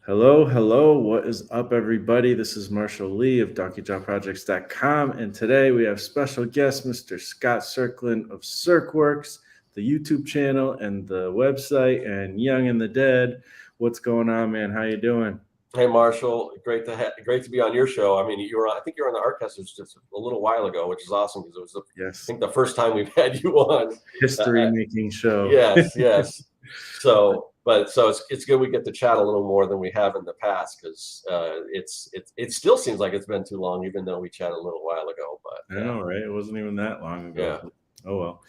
Hello, hello. What is up, everybody? This is Marshall Lee of DonkeyJobProjects.com, and today we have special guest, Mr. Scott Serkland of Serkwerks, the YouTube channel and the website, and Young and the Dead. What's going on, man? How you doing? Hey Marshall, great to be on your show. I mean, I think you were on the Artcasters just a little while ago, which is awesome because it was, I Yes, think, the first time we've had you on. history-making show. Yes, yes. So it's good we get to chat a little more than we have in the past because it still seems like it's been too long, even though we chatted a little while ago. But I know, right? It wasn't even that long yeah. ago. Oh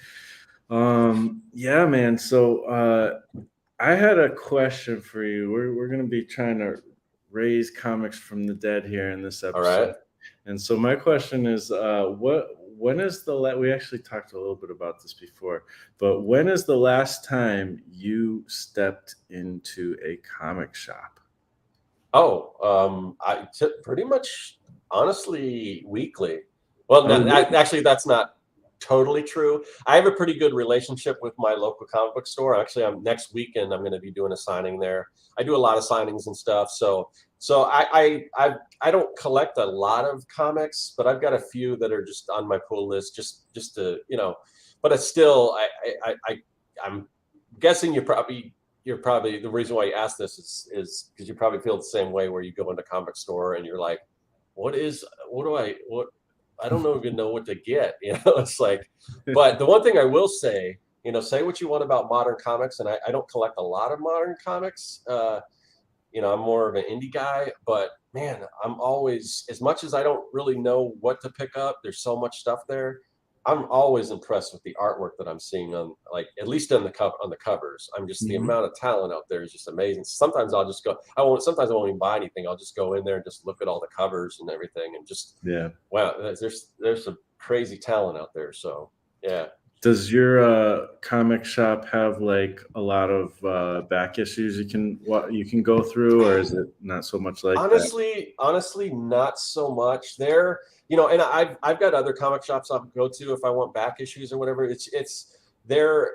well. Yeah, man. So I had a question for you. We're gonna be trying to raise comics from the dead here in this All episode. right. And so my question is, when is we actually talked a little bit about this before, but when is the last time you stepped into a comic shop? Pretty much honestly weekly. Well, Oh, really? actually, that's not totally true. I have a pretty good relationship with my local comic book store. Actually, next weekend I'm going to be doing a signing there. I do a lot of signings and stuff. So I don't collect a lot of comics, but I've got a few that are just on my pull list, just to But it's still I'm guessing you're probably the reason why you asked this is because you probably feel the same way where you go into a comic store and you're like, what I don't even know what to get. It's like, but the one thing I will say, say what you want about modern comics, and I don't collect a lot of modern comics. I'm more of an indie guy, but man, I'm always, as much as I don't really know what to pick up, there's so much stuff there. I'm always impressed with the artwork that I'm seeing on, like, at least on the covers. I'm just, the Mhm. amount of talent out there is just amazing. Sometimes I'll just go, sometimes I won't even buy anything. I'll just go in there and just look at all the covers and everything and just, Yeah. wow, there's some crazy talent out there. So yeah. Does your comic shop have like a lot of back issues you can go through, or is it not so much like that? Honestly, not so much there. And I've got other comic shops I'll go to if I want back issues or whatever. It's there.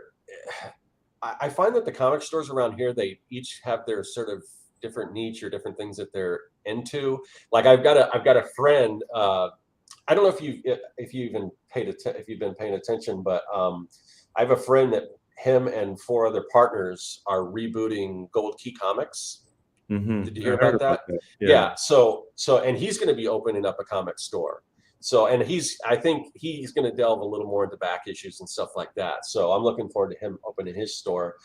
I find that the comic stores around here, they each have their sort of different niche or different things that they're into. Like I've got a friend. I don't know if you've been paying attention, but I have a friend that him and four other partners are rebooting Gold Key Comics. Did you I hear heard about about that? that. Yeah. Yeah. And he's going to be opening up a comic store. And I think he's going to delve a little more into back issues and stuff like that. So I'm looking forward to him opening his store.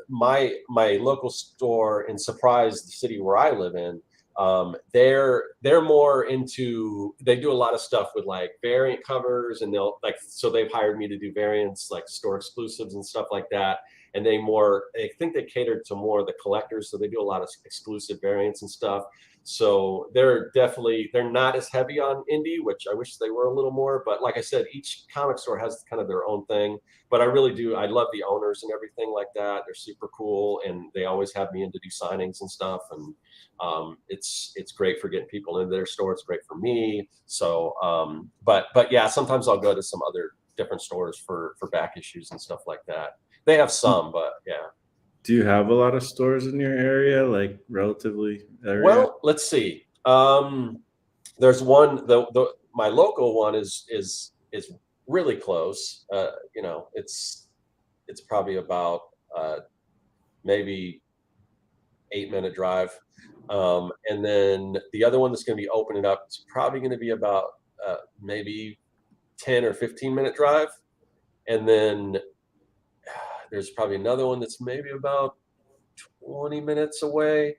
My local store in Surprise, the city where I live in, they're more into, they do a lot of stuff with like variant covers, and so they've hired me to do variants, like store exclusives and stuff like that. And I think they catered to more of the collectors, so they do a lot of exclusive variants and stuff. So they're not as heavy on indie, which I wish they were a little more. But like I said, each comic store has kind of their own thing. But I love the owners and everything like that. They're super cool, and they always have me in to do signings and stuff. And it's great for getting people into their store. It's great for me. So but yeah, sometimes I'll go to some other different stores for back issues and stuff like that. They have some, but yeah. Do you have a lot of stores in your area, like relatively area? Well, let's see. There's one. My local one is really close. It's probably about maybe 8-minute drive. And then the other one that's going to be opening up is probably going to be about maybe 10 or 15-minute drive. And then there's probably another one that's maybe about 20 minutes away.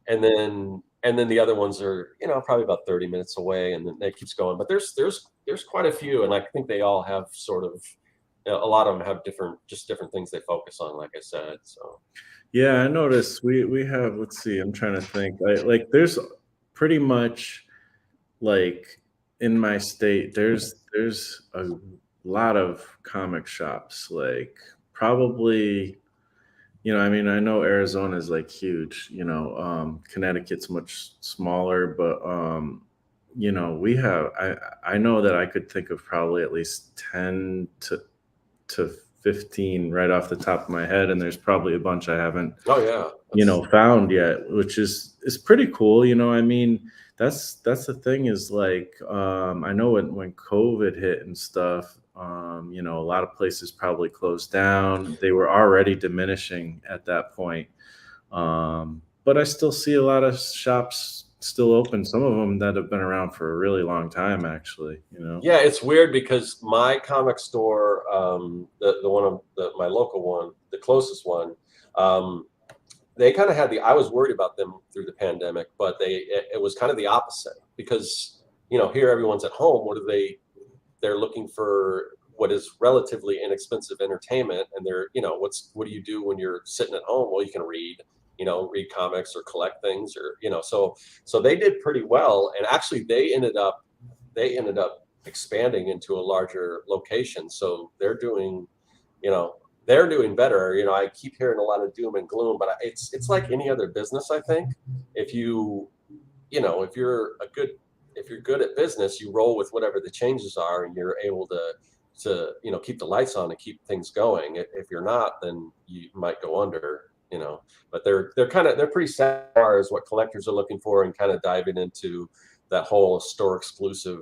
And then the other ones are, probably about 30 minutes away, and then it keeps going. But there's quite a few, and I think they all have sort of, a lot of them have different things they focus on, like I said. So Yeah, I noticed we have, let's see, I'm trying to think. Like there's pretty much, like, in my state, there's a lot of comic shops, like probably, I mean, I know Arizona is like huge, Connecticut's much smaller, but we have, I know that I could think of probably at least 10 to 15 right off the top of my head, and there's probably a bunch I haven't, Oh yeah. found yet, which is pretty cool. I mean, that's the thing is like, I know when COVID hit and stuff, a lot of places probably closed down. They were already diminishing at that point. But I still see a lot of shops still open, some of them that have been around for a really long time, actually. Yeah, it's weird because my comic store, the one of my local one, the closest one, they kind of had I was worried about them through the pandemic, but it was kind of the opposite because here everyone's at home. They're looking for what is relatively inexpensive entertainment, and what do you do when you're sitting at home? Well, you can read comics or collect things, or so they did pretty well, and actually they ended up expanding into a larger location, so you know they're doing better. I keep hearing a lot of doom and gloom, but it's like any other business. I think if if you're good at business, you roll with whatever the changes are, and you're able to keep the lights on and keep things going. If you're not, then you might go under. But they're pretty sad as far as what collectors are looking for, and kind of diving into that whole store exclusive,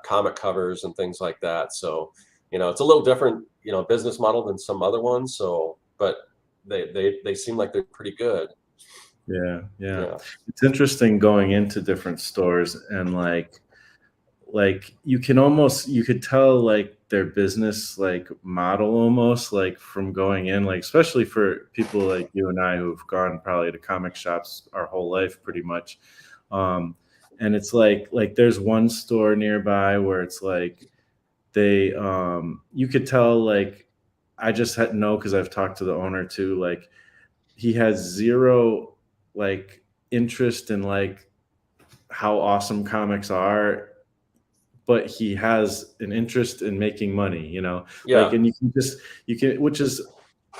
comic covers and things like that. So, it's a little different, business model than some other ones. So, but they seem like they're pretty good. Yeah, yeah. Yeah. It's interesting going into different stores, and like you could tell like their business like model almost, like from going in, like especially for people like you and I who've gone probably to comic shops our whole life pretty much. And it's like there's one store nearby where it's like they you could tell, like I just had no, because I've talked to the owner too, like he has zero like interest in like how awesome comics are, but he has an interest in making money. Like, Yeah. and you can, which is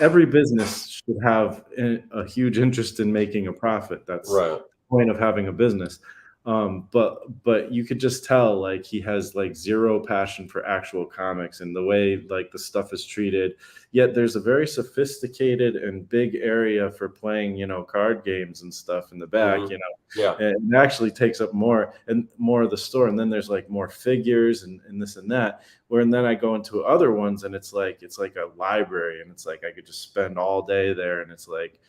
every business should have a huge interest in making a profit. That's Right. the point of having a business. But you could just tell like he has like zero passion for actual comics and the way like the stuff is treated. Yet there's a very sophisticated and big area for playing, card games and stuff in the back, Hmm. Yeah. and it actually takes up more of the store. And then there's like more figures and this and that. And then I go into other ones, and it's like a library, and it's like I could just spend all day there, and it's like,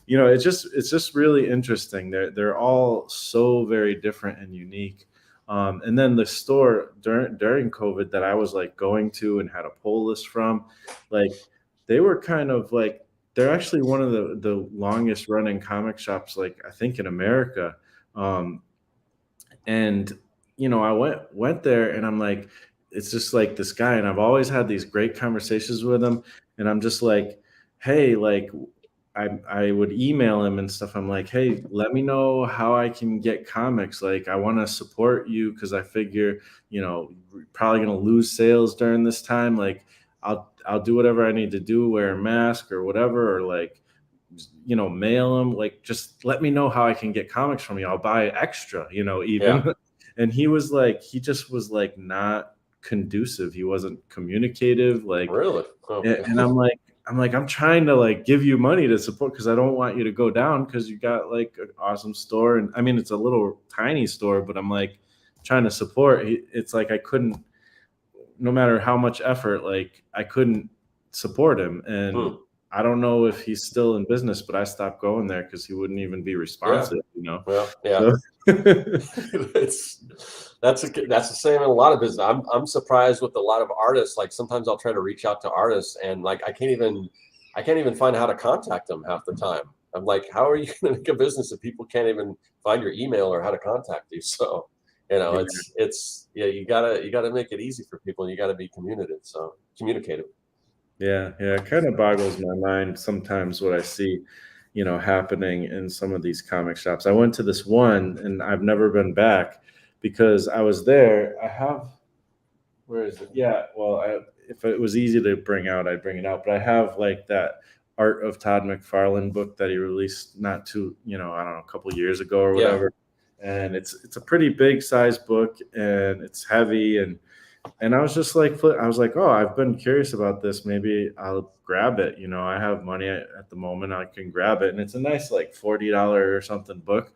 it's just really interesting. They're all so very different and unique. And then the store during COVID that I was like going to and had a pull list from, like they were kind of like, they're actually one of the longest running comic shops, like I think in America. Um, and I went there, and I'm like, it's just like this guy, and I've always had these great conversations with him, and I'm just like, hey, like I would email him and stuff. I'm like, hey, let me know how I can get comics. Like, I want to support you because I figure, we're probably gonna lose sales during this time. Like, I'll do whatever I need to do, wear a mask or whatever, or like, mail them. Like, just let me know how I can get comics from you. I'll buy extra, Yeah. even. And he just was like not conducive. He wasn't communicative. Like, Really? Okay. and I'm trying to like give you money to support, because I don't want you to go down, because you got like an awesome store. And I mean, it's a little tiny store, but I'm like trying to support. It's like I couldn't, no matter how much effort, like I couldn't support him. And Hmm. I don't know if he's still in business, but I stopped going there because he wouldn't even be Yeah. responsive. Well, yeah. So it's that's the same in a lot of business. I'm surprised with a lot of artists. Like sometimes I'll try to reach out to artists, and like I can't even find how to contact them half the time. I'm like, how are you going to make a business if people can't even find your email or how to contact you? So, yeah, it's yeah, you gotta make it easy for people, and you gotta be communicative. yeah, it kind of boggles my mind sometimes what I see, happening in some of these comic shops. I went to this one, and I've never been back because I was there. Where is it? Yeah, well, if it was easy to bring out, I'd bring it out. But I have like that Art of Todd McFarlane book that he released not too, I don't know, a couple years ago or Yeah. whatever. And it's a pretty big size book, and it's heavy, and And I was just like, I was like, oh, I've been curious about this. Maybe I'll grab it. You know, I have money at the moment. I can grab it. And it's a nice, like $40 or something book.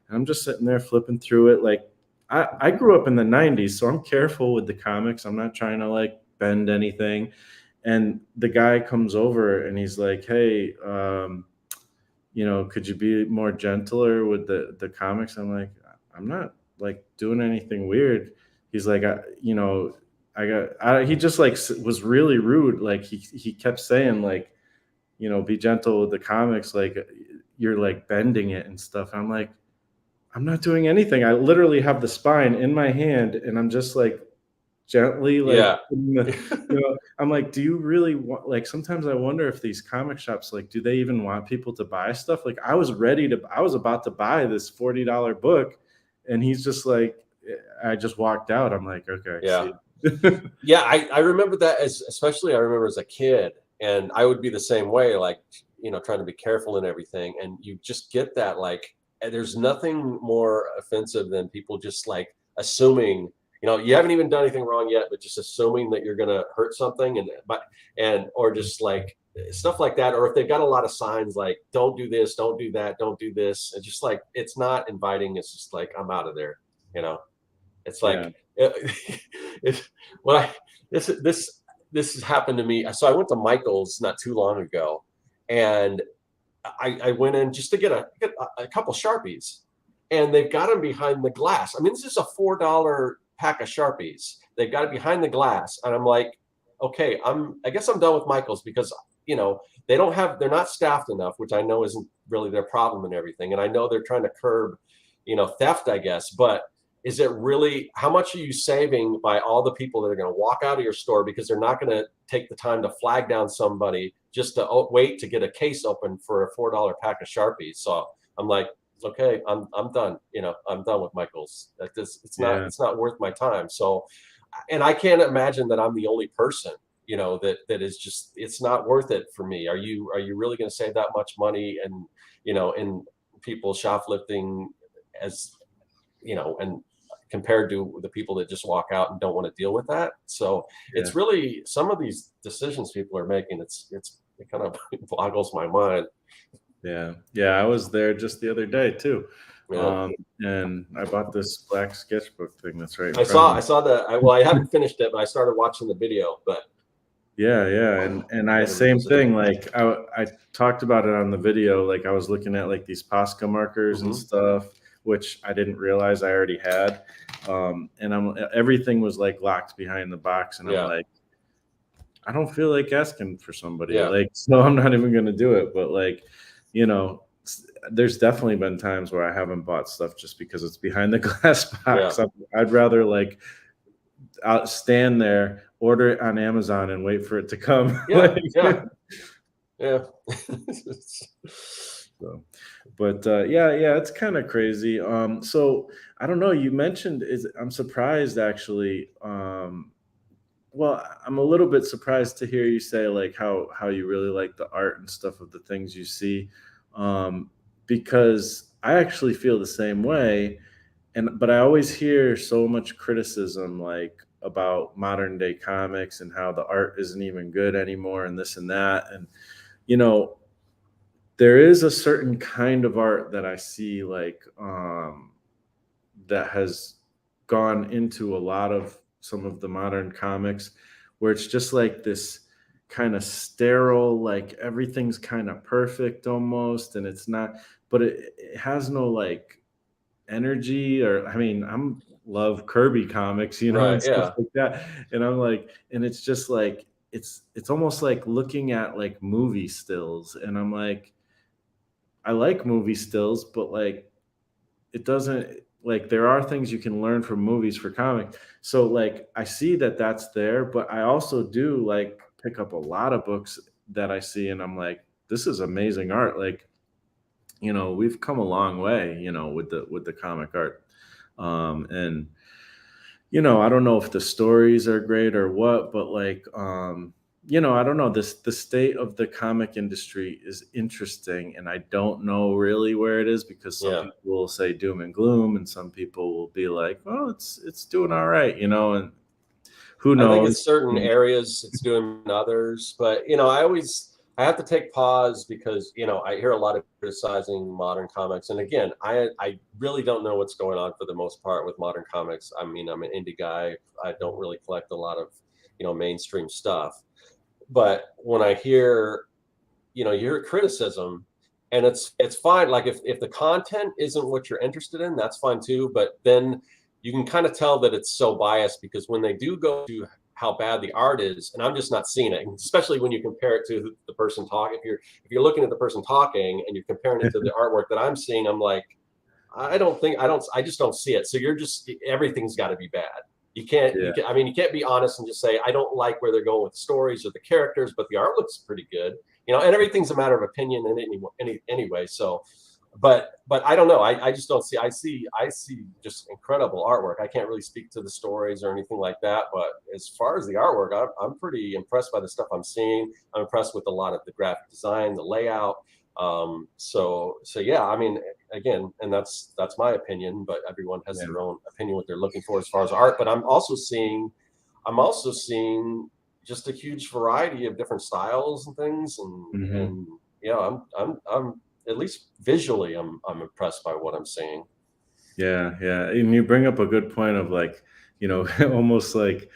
And I'm just sitting there flipping through it. Like, I grew up in the 90s, so I'm careful with the comics. I'm not trying to like bend anything. And the guy comes over and he's like, hey, you know, could you be more gentler with the comics? I'm like, I'm not like doing anything weird. He's like, you know, he just like was really rude. Like he kept saying like, you know, be gentle with the comics. Like you're like bending it and stuff. I'm like, I'm not doing anything. I literally have the spine in my hand and I'm just like gently Yeah. like you know, I'm like, do you really want, like, sometimes I wonder if these comic shops, like, do they even want people to buy stuff? Like I was about to buy this $40 book and he's just like, I just walked out. I'm like, okay, Yeah. see ya. Yeah, I remember that, as especially I remember as a kid, and I would be the same way, like, trying to be careful and everything. And you just get that, like, there's nothing more offensive than people just like assuming, you haven't even done anything wrong yet, but just assuming that you're gonna hurt something, or just like stuff like that. Or if they've got a lot of signs like "Don't do this, don't do that, don't do this," it's just like it's not inviting. It's just like I'm out of there, you know. It's Yeah. like it's well, this has happened to me. So I went to Michael's not too long ago, and I went in just to get a couple Sharpies, and they've got them behind the glass. I mean, this is a $4 pack of Sharpies. They've got it behind the glass, and I'm like, okay, I guess I'm done with Michael's because they're not staffed enough, which I know isn't really their problem and everything. And I know they're trying to curb, theft, I guess, but is it really, how much are you saving by all the people that are going to walk out of your store because they're not going to take the time to flag down somebody just to wait to get a case open for a $4 pack of Sharpies? So I'm like, okay, I'm done. I'm done with Michael's. Yeah. It's not worth my time. So, and I can't imagine that I'm the only person, that is just, it's not worth it for me. Are you really going to save that much money and, in people shoplifting as, and compared to the people that just walk out and don't want to deal with that? So Yeah. it's really some of these decisions people are making. It kind of boggles my mind. Yeah. Yeah. I was there just the other day too. Yeah. And I bought this black sketchbook thing that's right in I front of saw me. I saw well, I haven't finished it, but I started watching the video. But Yeah, yeah, and I gotta same revisit it. thing. Like I talked about it on the video. Like I was looking at like these Posca markers and Hmm. stuff, which I didn't realize I already had. And everything was like locked behind the box, and I'm Yeah. like, I don't feel like asking for somebody. Yeah. Like, so I'm not even gonna do it. But like, you know, there's definitely been times where I haven't bought stuff just because it's behind the glass Yeah. box. I'd rather like I'll stand there, order it on Amazon, and wait for it to come. Yeah. Like, Yeah. Yeah. so, but yeah, yeah, it's kind of crazy. So I don't know. You mentioned is I'm surprised actually. Well, I'm a little bit surprised to hear you say like how you really like the art and stuff of the things you see, um, because I actually feel the same way. And but I always hear so much criticism like about modern day comics and how the art isn't even good anymore and this and that. And you know, there is a certain kind of art that I see like that has gone into a lot of some of the modern comics where it's just like this kind of sterile, like everything's kind of perfect almost, and it's not, but it has no like energy. Or I mean, I'm love Kirby comics, you know, Right. and stuff Yeah. like that. And I'm like, and it's just like it's almost like looking at like movie stills, and I'm like, I like movie stills, but like it doesn't, like there are things you can learn from movies for comic. So like I see that that's there, but I also do like pick up a lot of books that I see and I'm like, this is amazing art. Like, you know, we've come a long way, you know, with the comic art. And you know, I don't know if the stories are great or what, but like, you know, I don't know. The state of the comic industry is interesting, and I don't know really where it is because some Yeah. people will say doom and gloom, and some people will be like, well, it's doing all right, you know, and who I think in knows? certain areas it's doing in others, but you know, I have to take pause because you know I hear a lot of criticizing modern comics, and again, I really don't know what's going on for the most part with modern comics. I mean, I'm an indie guy. I don't really collect a lot of mainstream stuff, but when I hear you hear criticism, and it's fine. Like if the content isn't what you're interested in, that's fine too. But then you can kind of tell that it's so biased because when they do go to how bad the art is, and I'm just not seeing it, especially when you compare it to the person talking. If you're looking at the person talking and you're comparing it to the artwork that I'm seeing, I'm like, I just don't see it. So everything's got to be bad. Yeah, I mean, you can't be honest and just say, I don't like where they're going with the stories or the characters, but the art looks pretty good, and everything's a matter of opinion anyway. So, but I don't know. I just don't see, I see just incredible artwork. I can't really speak to the stories or anything like that, but as far as the artwork, I'm pretty impressed by the stuff I'm seeing. I'm impressed with a lot of the graphic design, the layout. So yeah, I mean, again, and that's my opinion, but everyone has yeah, their own opinion what they're looking for as far as art. But I'm also seeing just a huge variety of different styles and things, hmm and yeah, I'm at least visually I'm impressed by what I'm seeing. yeah, yeah. And you bring up a good point of like, almost like,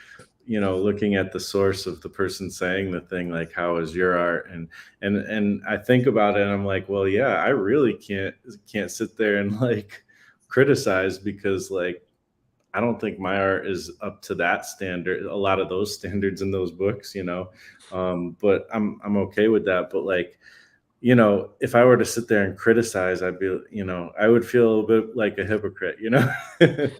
looking at the source of the person saying the thing, like, how is your art? And I think about it and I'm like, well, yeah, I really can't sit there and like criticize because like I don't think my art is up to that standard, a lot of those standards in those books. But I'm okay with that. But like, if I were to sit there and criticize, I would feel a little bit like a hypocrite.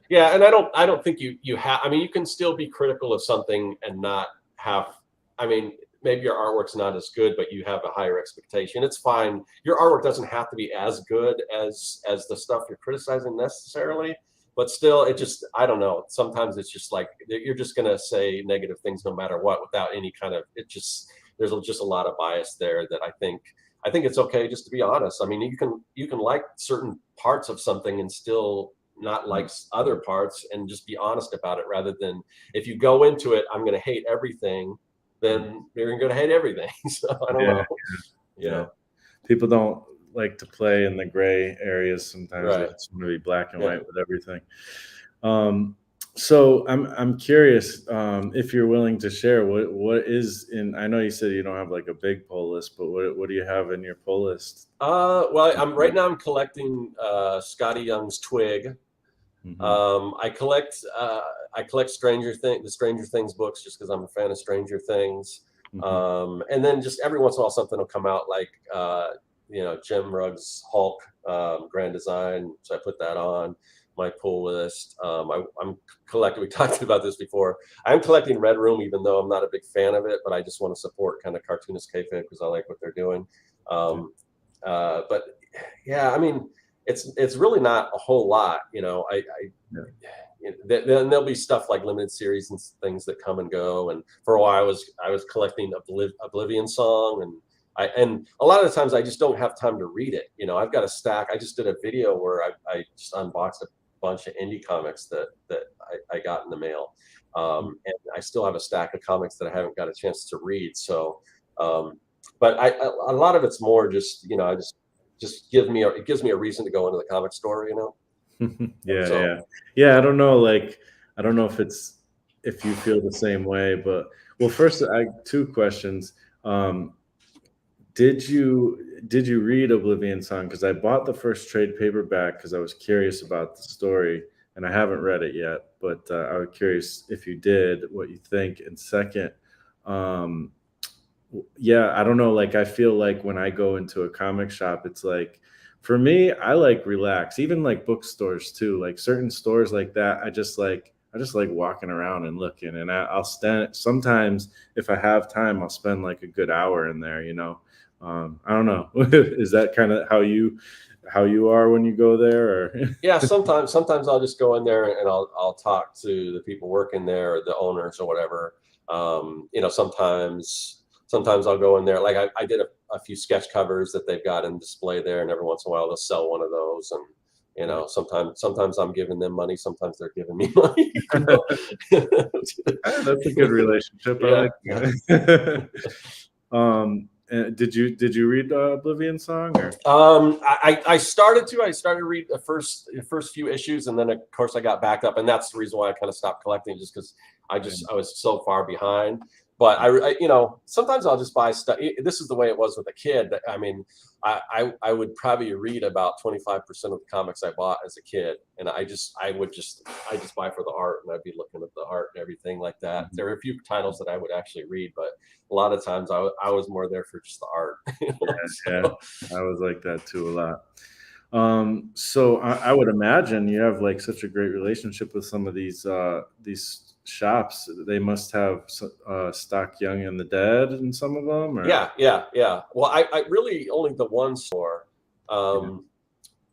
Yeah, and I don't think you have. I mean, you can still be critical of something and not have. I mean, maybe your artwork's not as good, but you have a higher expectation. It's fine. Your artwork doesn't have to be as good as the stuff you're criticizing necessarily, but still, it just I don't know. Sometimes it's just like you're just gonna say negative things no matter what without any kind of. There's just a lot of bias there that I think it's okay just to be honest. I mean, you can like certain parts of something and still not like other parts and just be honest about it rather than if you go into it, I'm going to hate everything, then you're going to hate everything. So I don't Yeah, know. yeah. Yeah. People don't like to play in the gray areas. Sometimes they Right. just want to be black and Yeah. white with everything. Um, so I'm curious if you're willing to share what is in. I know you said you don't have like a big pull list, but what do you have in your pull list? Well, I'm collecting Scotty Young's Twig. Hmm I collect the Stranger Things books just because I'm a fan of Stranger Things. hmm And then just every once in a while something will come out like Jim Ruggs Hulk Grand Design. So I put that on my pull list. I'm collecting. We talked about this before. I'm collecting Red Room, even though I'm not a big fan of it, but I just want to support kind of cartoonist kayfabe because I like what they're doing. Yeah. But yeah, I mean, it's really not a whole lot. Yeah. Then there'll be stuff like limited series and things that come and go. And for a while, I was collecting Oblivion Song, and a lot of the times I just don't have time to read it. I've got a stack. I just did a video where I just unboxed a bunch of indie comics that I got in the mail, and I still have a stack of comics that I haven't got a chance to read. So, but a lot of it's more just I just it gives me a reason to go into the comic store. Yeah, So. yeah, yeah. I don't know. Like, I don't know if you feel the same way, but well, first, I two questions. Um, did you read Oblivion Song? Because I bought the first trade paperback because I was curious about the story, and I haven't read it yet. But I was curious if you did, what you think. And second, um, yeah, I don't know. Like, I feel like when I go into a comic shop, it's like, for me, I like relax. Even like bookstores too. Like certain stores like that, I just like walking around and looking. And I'll spend sometimes if I have time, I'll spend like a good hour in there. I don't know. Is that kind of how you are when you go there? Or Yeah, sometimes I'll just go in there and I'll talk to the people working there, or the owners or whatever. Sometimes I'll go in there. Like I did a few sketch covers that they've got in display there, and every once in a while they'll sell one of those. And You know, sometimes I'm giving them money, sometimes they're giving me money. You know? That's a good relationship. I Yeah, like yeah. that. Did you read Oblivion Song or? I started to read the first few issues, and then of course I got backed up, and that's the reason why I kind of stopped collecting, just because I was so far behind. But sometimes I'll just buy stuff. This is the way it was with a kid. I mean, I would probably read about 25% of the comics I bought as a kid, and I just buy for the art, and I'd be looking at the art and everything like that. There are a few titles that I would actually read, but a lot of times I was more there for just the art. Yeah, I was like that too a lot. So I would imagine you have like such a great relationship with some of these shops. They must have stock Young and the Dead in some of them, or Yeah. Well, I really only the one store.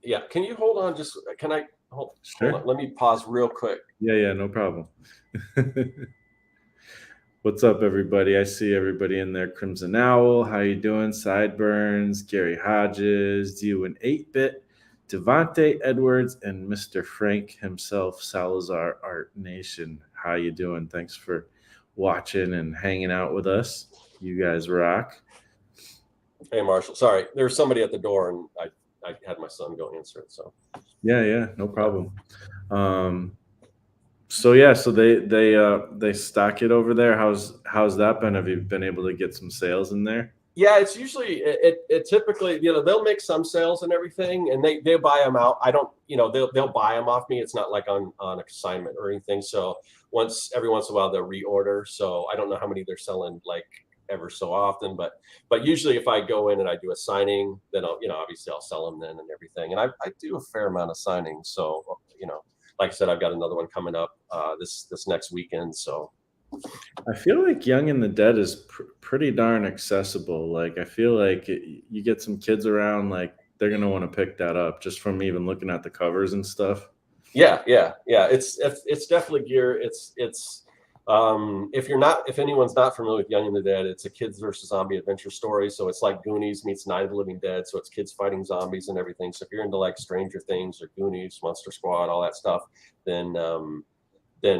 Yeah. Can you hold on? Can I hold on? sure. Let me pause real quick. Yeah, no problem. What's up, everybody? I see everybody in there. Crimson Owl, how you doing? Sideburns, Gary Hodges, you and 8-Bit, Devontae Edwards, and Mr. Frank himself, Salazar Art Nation. How you doing? Thanks for watching and hanging out with us. You guys rock. Hey, Marshall. Sorry, there's somebody at the door, and I had my son go answer it. So Yeah, no problem. So they stock it over there. How's that been? Have you been able to get some sales in there? yeah, it's usually it typically they'll make some sales and everything, and they buy them out. I don't they'll buy them off me. It's not like on assignment or anything. So every once in a while they'll reorder. So I don't know how many they're selling like ever so often, but usually if I go in and I do a signing, then I'll obviously I'll sell them then and everything. And I do a fair amount of signings. So like I said, I've got another one coming up this next weekend. So I feel like Young and the Dead is pretty darn accessible. Like I feel like you get some kids around, like they're gonna want to pick that up just from even looking at the covers and stuff. yeah. It's definitely gear. It's if anyone's not familiar with Young and the Dead, it's a kids versus zombie adventure story. So it's like Goonies meets Night of the Living Dead. So it's kids fighting zombies and everything. So if you're into like Stranger Things or Goonies, Monster Squad, all that stuff, then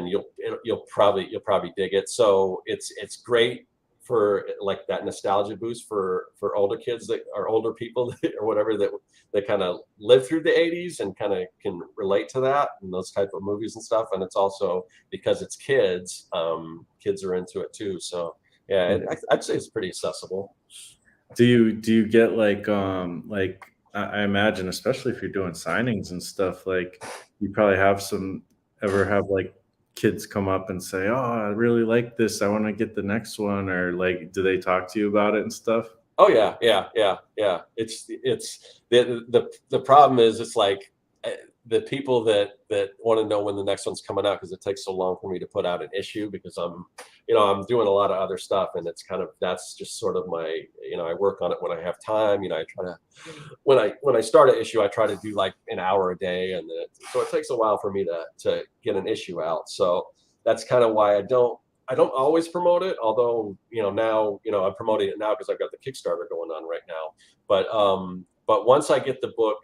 you'll probably dig it. So it's great for like that nostalgia boost for older kids that are older people or whatever that kind of lived through the 80s and kind of can relate to that and those type of movies and stuff. And it's also because it's kids, kids are into it too. So yeah, I'd say it's pretty accessible. Do you get like I imagine, especially if you're doing signings and stuff, like you probably ever have like kids come up and say, "Oh, I really like this. I want to get the next one," or like, do they talk to you about it and stuff? Oh yeah. It's the problem is it's like the people that want to know when the next one's coming out because it takes so long for me to put out an issue because I'm doing a lot of other stuff and it's that's just sort of my I work on it when I have time. I try to when I start an issue I try to do like an hour a day and so it takes a while for me to get an issue out. So that's kind of why I don't always promote it, although now I'm promoting it now because I've got the Kickstarter going on right now. But once I get the book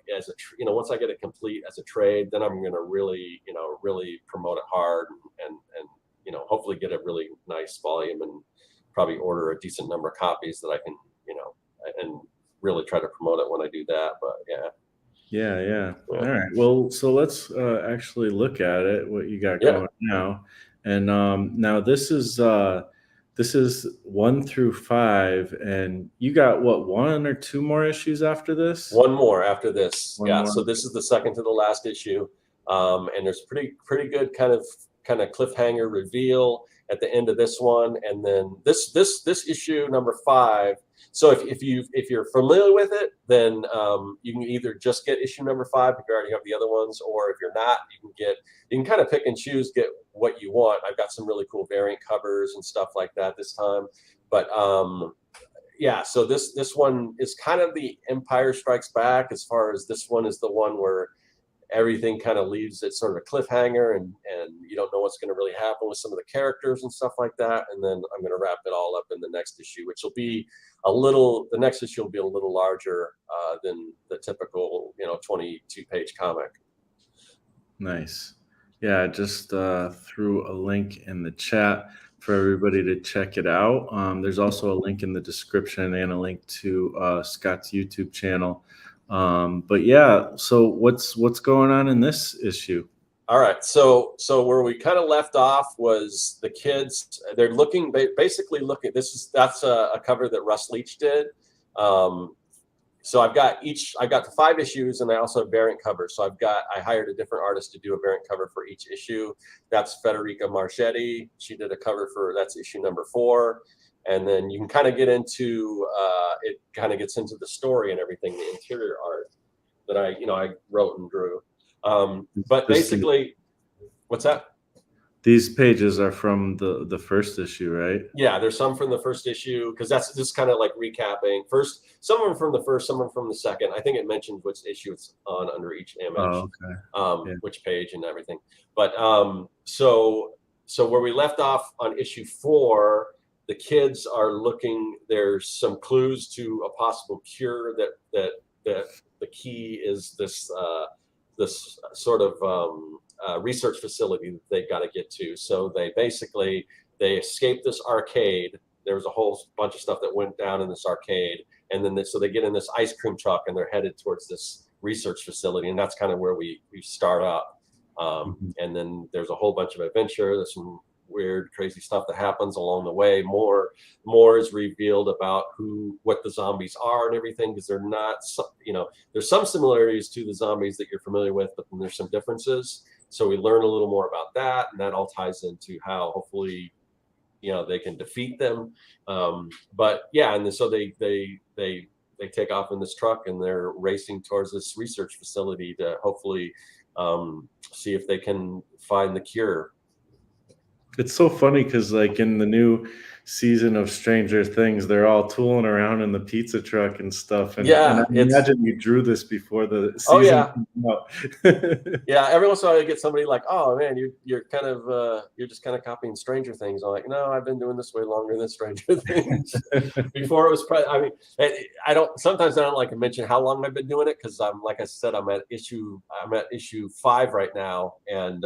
once I get it complete as a trade, then I'm going to really promote it hard and hopefully get a really nice volume and probably order a decent number of copies that I can and really try to promote it when I do that. But Yeah. All right. Well, so let's actually look at it. What you got going now? And now this is 1 through 5, and you got what, 1 or 2 more issues after this? One more after this. One Yeah. more. So this is the second to the last issue, and there's pretty good kind of cliffhanger reveal at the end of this one, and then this issue number 5. So if you're familiar with it, then you can either just get issue number 5 if you already have the other ones, or if you're not, you can kind of pick and choose, get what you want. I've got some really cool variant covers and stuff like that this time, but yeah. So this one is kind of the Empire Strikes Back, as far as this one is the one where everything kind of leaves it sort of a cliffhanger and you don't know what's going to really happen with some of the characters and stuff like that. And then I'm going to wrap it all up in the next issue, which will be the next issue will be a little larger than the typical 22-page comic. Nice. Yeah, I just threw a link in the chat for everybody to check it out. There's also a link in the description and a link to Scott's YouTube channel. But yeah, so what's going on in this issue? All right, so where we kind of left off was the kids. They're looking, basically looking. That's a cover that Russ Leach did. So I've got the 5 issues, and I also have variant covers. So I hired a different artist to do a variant cover for each issue. That's Federica Marchetti. She did a cover that's issue number 4. And then you can kind of get into it. Kind of gets into the story and everything, the interior art that I wrote and drew. But basically, what's that? These pages are from the first issue, right? Yeah, there's some from the first issue, because that's just kind of like recapping. Some of them from the first, some of them from the second. I think it mentions which issue it's on under each image, Okay. which page and everything. But so where we left off on issue 4, the kids are looking. There's some clues to a possible cure that the key is this sort of research facility that they've got to get to. So they escape this arcade. There was a whole bunch of stuff that went down in this arcade, and then so they get in this ice cream truck and they're headed towards this research facility, and that's kind of where we start up. And then there's a whole bunch of adventure. There's some weird, crazy stuff that happens along the way. More is revealed about what the zombies are and everything, because they're not, there's some similarities to the zombies that you're familiar with, but then there's some differences. So we learn a little more about that, and that all ties into how hopefully, they can defeat them. But yeah, and so they take off in this truck, and they're racing towards this research facility to hopefully see if they can find the cure. It's so funny because, like, in the new season of Stranger Things, they're all tooling around in the pizza truck and stuff. And I imagine you drew this before the season. Oh yeah. Came out. Yeah. Every once in a while, I get somebody like, "Oh man, you're kind of you're just kind of copying Stranger Things." I'm like, "No, I've been doing this way longer than Stranger Things." Before it was, I mean, I don't. Sometimes I don't like to mention how long I've been doing it, because like I said, I'm at issue 5 right now, and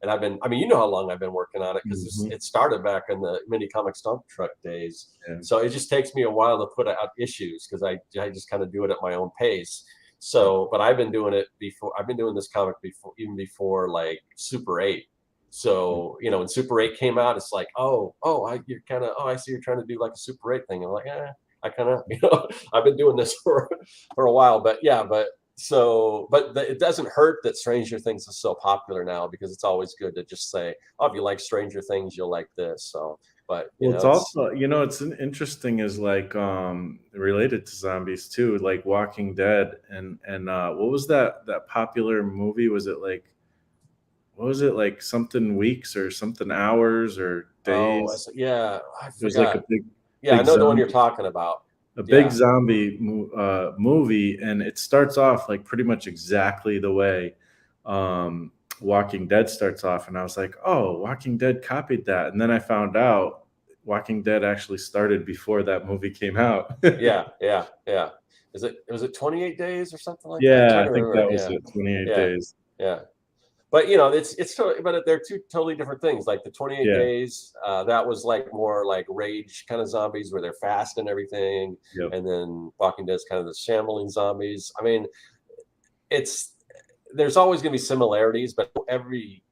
I've been, you know how long I've been working on it, because it started back in the mini comic stomp truck days. Yeah. So it just takes me a while to put out issues, because I just kind of do it at my own pace. So, but I've been doing it before. I've been doing this comic even before like Super 8. So, when Super 8 came out, it's like, I see you're trying to do like a Super 8 thing. I'm like, I kind of, I've been doing this for a while, but yeah, but it doesn't hurt that Stranger Things is so popular now, because it's always good to just say, if you like Stranger Things, you'll like this. So, but it's also, it's interesting is like related to zombies too, like Walking Dead, and what was that popular movie? Was it like, what was it, like something weeks or something hours or days? Yeah, I forgot. It was like a big, I know the one you're talking about. A big zombie movie, and it starts off like pretty much exactly the way Walking Dead starts off, and I was like, oh, Walking Dead copied that, and then I found out Walking Dead actually started before that movie came out. Yeah. Was it 28 days or something like that? Yeah, I think that was it. 28 days. Yeah. But it's totally, but they're two totally different things. Like the 28 days, that was like more like rage kind of zombies where they're fast and everything. Yep. And then Walking Dead is kind of the shambling zombies. I mean, there's always going to be similarities, but every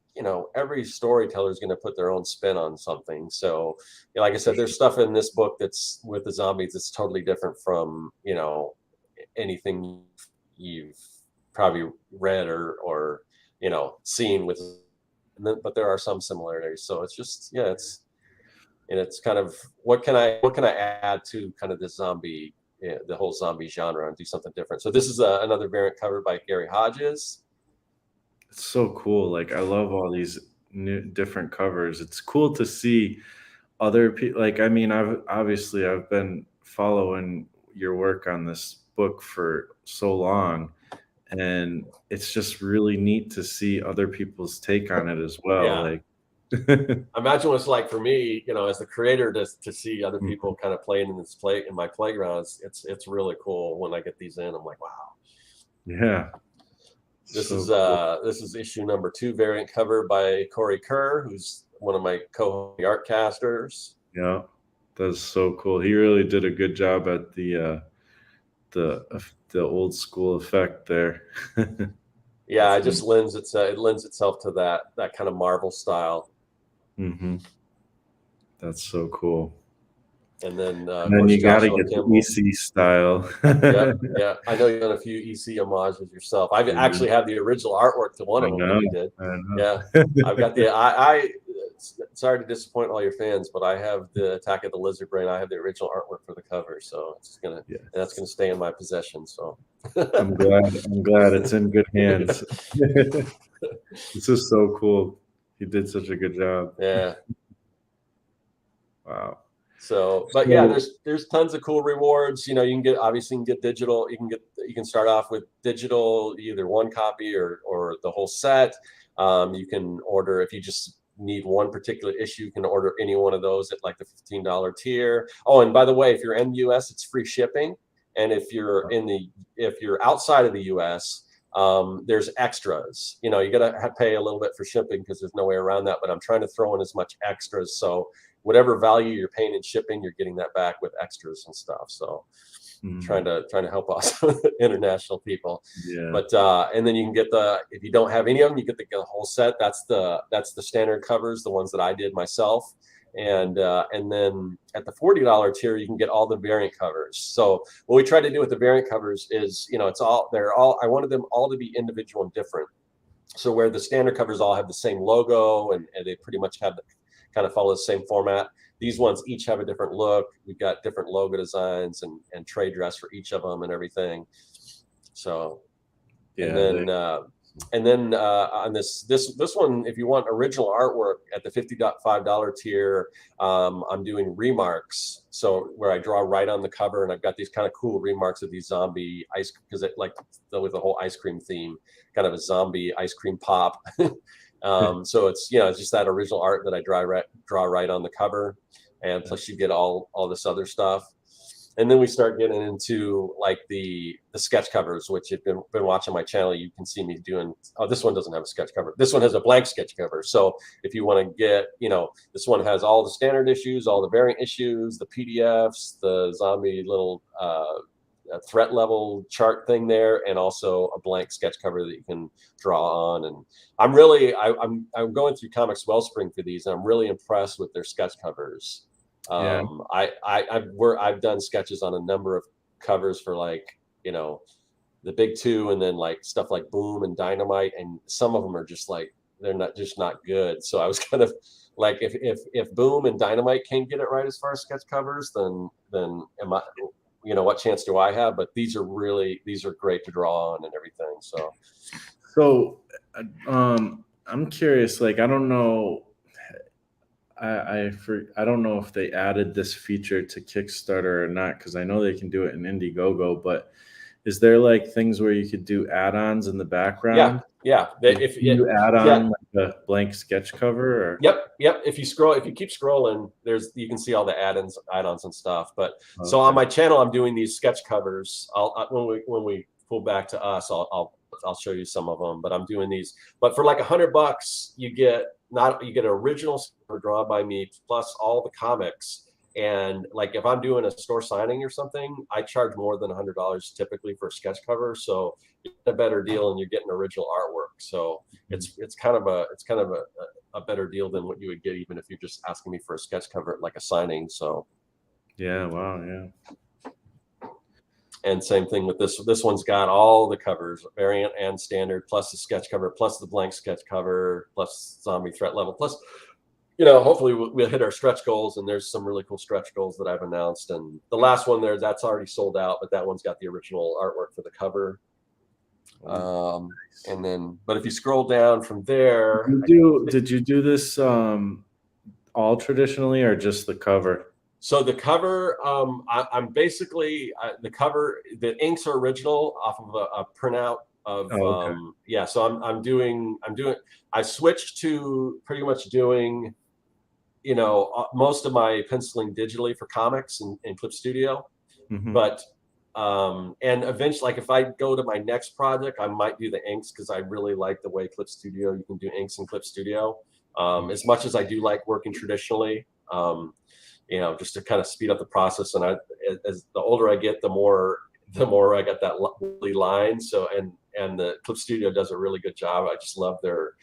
storyteller is going to put their own spin on something. So, like I said, there's stuff in this book that's with the zombies that's totally different from anything you've probably read or seen with, but there are some similarities. So it's just, it's kind of, what can I add to kind of this zombie, the whole zombie genre, and do something different. So this is another variant cover by Gary Hodges. It's so cool. Like, I love all these new different covers. It's cool to see other people. Like, I've been following your work on this book for so long, and it's just really neat to see other people's take on it as well. Yeah. Like, imagine what it's like for me, as the creator, to see other people kind of playing in my playground. It's really cool when I get these in. I'm like, wow. Yeah. This So is cool. this is issue number 2, variant cover by Corey Kerr, who's one of my art casters. Yeah, that's so cool. He really did a good job at the old school effect there. Yeah, That's it just lends itself to that kind of Marvel style. mm-hmm. That's so cool. And then of And then course you got to Joshua get the Kimball. EC style. Yep, yeah. I know you've done a few EC homages yourself. I've actually had the original artwork to one I of them that know. you did. I know. Yeah, I've got the sorry to disappoint all your fans, but I have the Attack of the Lizard Brain. I have the original artwork for the cover, so Yes. that's gonna stay in my possession. So I'm glad it's in good hands. This is so cool. He did such a good job. yeah. Wow. So, but yeah, there's tons of cool rewards. You know, you can get digital. You can start off with digital, either one copy or the whole set. You can order if you just need one particular issue. You can order any one of those at like the $15 tier. Oh, and by the way, if you're in the U.S., it's free shipping. And if you're outside of the U.S., there's extras. You know, you gotta pay a little bit for shipping because there's no way around that. But I'm trying to throw in as much extras, so whatever value you're paying in shipping, you're getting that back with extras and stuff. So trying to help us international people. Yeah. But and then you can get if you don't have any of them, you get the whole set. That's the standard covers, the ones that I did myself. And then at the $40 tier, you can get all the variant covers. So what we try to do with the variant covers is, you know, I wanted them all to be individual and different. So where the standard covers all have the same logo and they pretty much have kind of follow the same format. These ones each have a different look. We've got different logo designs and trade dress for each of them and everything. So, Yeah, and then on this one, if you want original artwork at the $55 tier, I'm doing remarks. So where I draw right on the cover, and I've got these kind of cool remarks of these zombie ice, because it like with the whole ice cream theme, kind of a zombie ice cream pop. So it's, you know, it's just that original art that I draw right on the cover, and plus you get all this other stuff. And then we start getting into like the sketch covers, which if you've been watching my channel, you can see me doing. Oh, this one doesn't have a sketch cover. This one has a blank sketch cover. So if you want to get, you know, this one has all the standard issues, all the variant issues, the PDFs, the zombie little threat level chart thing there, and also a blank sketch cover that you can draw on. And I'm going through Comics Wellspring for these, and I'm really impressed with their sketch covers. Yeah. I've done sketches on a number of covers for, like, you know, the big two, and then like stuff like Boom and Dynamite, and some of them are just like they're not good. So I was kind of like, if Boom and Dynamite can't get it right as far as sketch covers, then am I, you know, what chance do I have? But these are great to draw on and everything. So I'm curious, like, I don't know. I don't know if they added this feature to Kickstarter or not, because I know they can do it in Indiegogo, but is there like things where you could do add-ons in the background? Yeah. If you add on like a blank sketch cover, or? Yep. If you keep scrolling, you can see all the add-ons and stuff. But Okay. So on my channel, I'm doing these sketch covers. When we pull back to us, I'll show you some of them. But I'm doing these. But for like $100, you get an original drawn by me plus all the comics. And like if I'm doing a store signing or something, I charge more than $100 typically for a sketch cover. So you get a better deal, and you're getting original artwork. So it's kind of a better deal than what you would get even if you're just asking me for a sketch cover at like a signing. So Yeah, wow, yeah. And same thing with this. This one's got all the covers, variant and standard, plus the sketch cover, plus the blank sketch cover, plus zombie threat level, plus, you know, hopefully we'll hit our stretch goals. And there's some really cool stretch goals that I've announced. And the last one there, that's already sold out, but that one's got the original artwork for the cover. And then, but if you scroll down from there, did you do this all traditionally, or just the cover? So the cover, I'm basically the cover. The inks are original off of a printout of. Okay. Yeah, so I'm doing. I switched to pretty much doing, you know, most of my penciling digitally for comics in Clip Studio, Mm-hmm. but And eventually, like if I go to my next project, I might do the inks because I really like the way Clip Studio, you can do inks in Clip Studio. As much as I do like working traditionally, you know, just to kind of speed up the process. And as the older I get, the more I got that lovely line. So, and the Clip Studio does a really good job. I just love their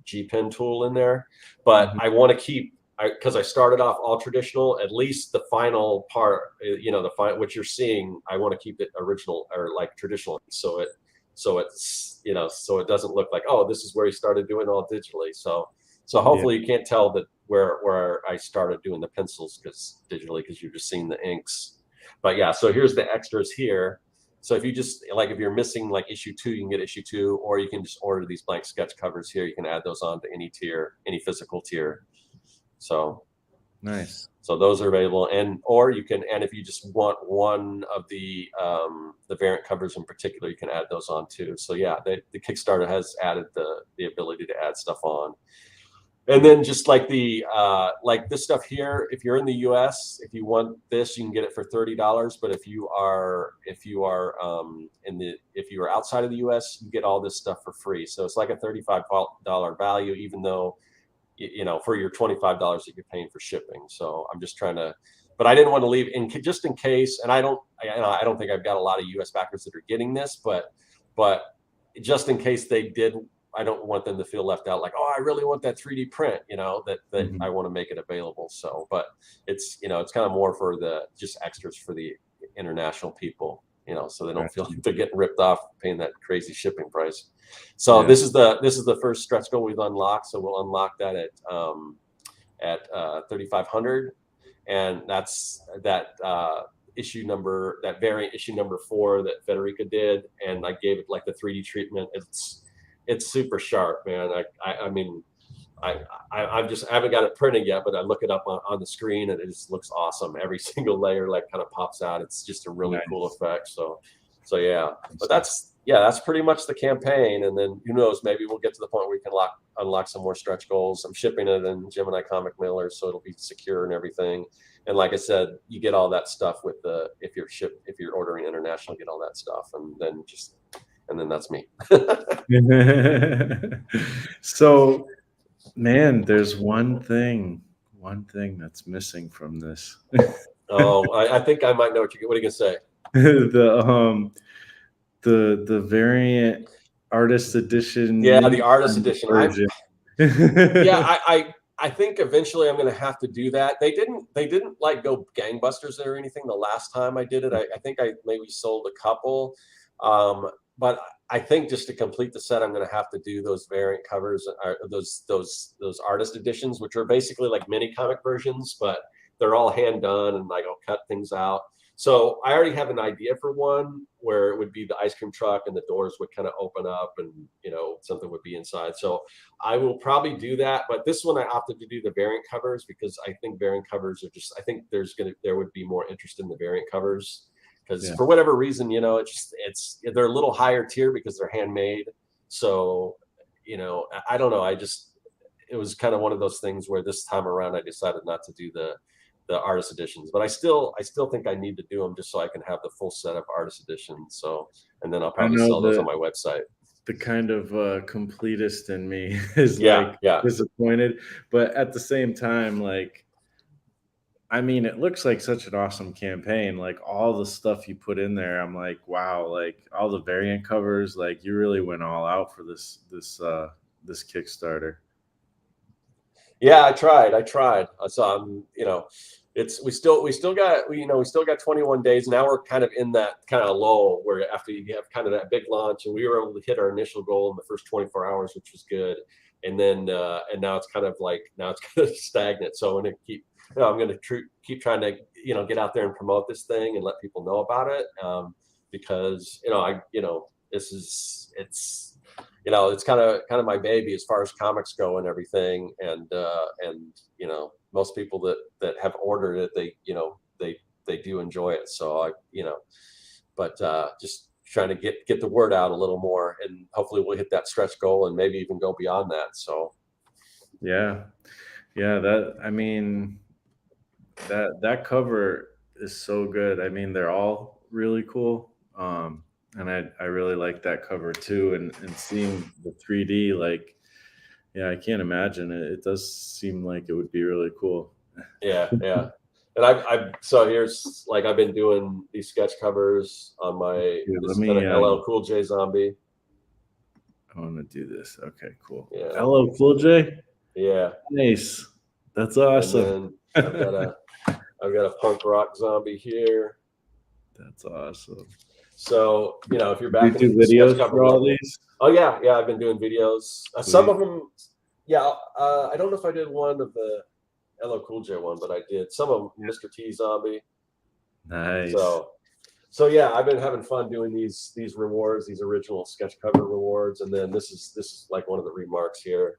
G Pen tool in there, but I want to keep, because I started off all traditional, at least the final part, you know, what you're seeing, I want to keep it original or like traditional. So it's, you know, so it doesn't look like, oh, this is where he started doing all digitally. So hopefully you can't tell that where I started doing the pencils digitally, because you're just seeing the inks. But yeah, so here's the extras here. So if you just, like, if you're missing like issue 2, you can get issue 2, or you can just order these blank sketch covers here. You can add those on to any tier, any physical tier. So nice. So those are available, or you can, and if you just want one of the variant covers in particular, you can add those on too. So yeah, the Kickstarter has added the ability to add stuff on. And then just like like this stuff here, if you're in the U.S., if you want this, you can get it for $30. But if you are if you are outside of the U.S., you get all this stuff for free. So it's like a $35 value, even though, you know, for your $25 that you're paying for shipping. So I'm just trying to, but I didn't want to leave just in case. And I don't think I've got a lot of U.S. backers that are getting this, but just in case they did, I don't want them to feel left out. Like, oh, I really want that 3D print, you know, that I want to make it available. So, but it's, you know, it's kind of more for the just extras for the international people, you know, so they don't feel like they're getting ripped off paying that crazy shipping price. So this is the first stretch goal we've unlocked. So we'll unlock that at 3,500, and that's that variant issue number 4 that Federica did, and I gave it like the 3D treatment. It's super sharp, man. I mean, I haven't got it printed yet, but I look it up on the screen and it just looks awesome. Every single layer like kind of pops out. It's just a really cool effect. So yeah, but that's pretty much the campaign. And then who knows, maybe we'll get to the point where we can unlock some more stretch goals. I'm shipping it in Gemini comic mailers, so it'll be secure and everything. And like I said, you get all that stuff with if you're ordering international, get all that stuff, and then that's me. So, man, there's one thing that's missing from this. Oh, I think I might know what are you gonna say? The variant artist edition. Yeah, the artist edition version. Yeah, I think eventually I'm going to have to do that. They didn't like go gangbusters or anything the last time I did it. I think I maybe sold a couple, but I think just to complete the set, I'm going to have to do those variant covers, those artist editions, which are basically like mini comic versions, but they're all hand done, and like I'll cut things out. So I already have an idea for one where it would be the ice cream truck and the doors would kind of open up, and, you know, something would be inside. So I will probably do that. But this one I opted to do the variant covers because I think variant covers are just, I think there would be more interest in the variant covers because for whatever reason, you know, they're a little higher tier because they're handmade. So, you know, I don't know. It was kind of one of those things where this time around I decided not to do the artist editions, but I still think I need to do them just so I can have the full set of artist editions. So, and then I'll probably sell those on my website. The kind of completist in me is disappointed, but at the same time, like, I mean, it looks like such an awesome campaign. Like all the stuff you put in there, I'm like, wow, like all the variant covers, like you really went all out for this Kickstarter. Yeah, I tried. So I'm, you know, we still got 21 days. Now we're kind of in that kind of lull where after you have kind of that big launch, and we were able to hit our initial goal in the first 24 hours, which was good. And then and now it's kind of stagnant. So I'm going to keep trying to, you know, get out there and promote this thing and let people know about it, because, you know, it's kind of my baby as far as comics go and everything. And you know, most people that have ordered it, they do enjoy it. So but just trying to get the word out a little more, and hopefully we'll hit that stretch goal and maybe even go beyond that. So yeah, I mean, that cover is so good. I mean, they're all really cool. And I really like that cover too. And seeing the 3D, like, yeah, I can't imagine it. It does seem like it would be really cool. Yeah, yeah. And I've so here's like I've been doing these sketch covers on my Dude, this let is kind me, of LL Cool J zombie. I want to do this. Okay, cool. Yeah, LL Cool J. yeah. Nice. That's And awesome. then I've got a punk rock zombie here. That's awesome. So if you're Do you back do into the sketch videos cover for all world, these? oh yeah, I've been doing videos. Some Sweet. of them, yeah. I don't know if I did one of the LL Cool J one, but I did some of Mr. T Zombie. Nice. So yeah, I've been having fun doing these rewards, these original sketch cover rewards, and then this is like one of the remarks here.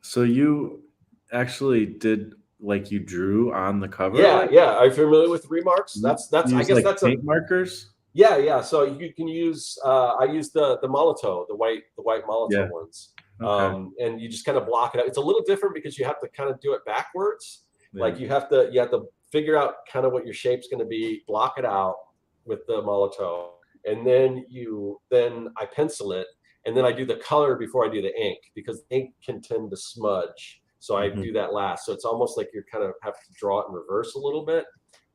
So you actually did, like, you drew on the cover? Yeah, Like, yeah. Are you familiar with remarks? That's you I use, guess like, that's a paint markers? yeah. So you can use I use the Molotov, the white Yeah. Molotov ones. Okay. And you just kind of block it out. It's a little different because you have to kind of do it backwards. Yeah. Like you have to figure out kind of what your shape's going to be, block it out with the Molotov, and then I pencil it, and then I do the color before I do the ink because ink can tend to smudge. So I Mhm. do that last. So it's almost like you're kind of have to draw it in reverse a little bit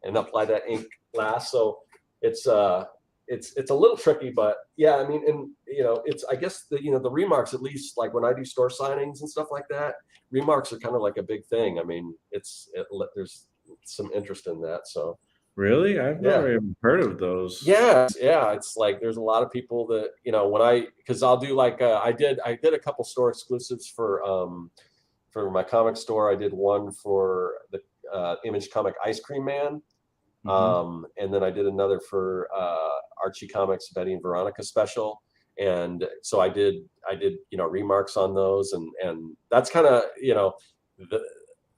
and apply that ink last. So it's it's a little tricky, but yeah, I mean, and it's I guess the remarks, at least like when I do store signings and stuff like that, remarks are kind of like a big thing. I mean, there's some interest in that. So Really? I've yeah, never even heard of those. yeah, it's like there's a lot of people that when because I'll do like I did a couple store exclusives for my comic store. I did one for the Image Comic Ice Cream Man. Mhm. And then I did another for Archie Comics Betty and Veronica special. And so I did remarks on those, and that's kind of the,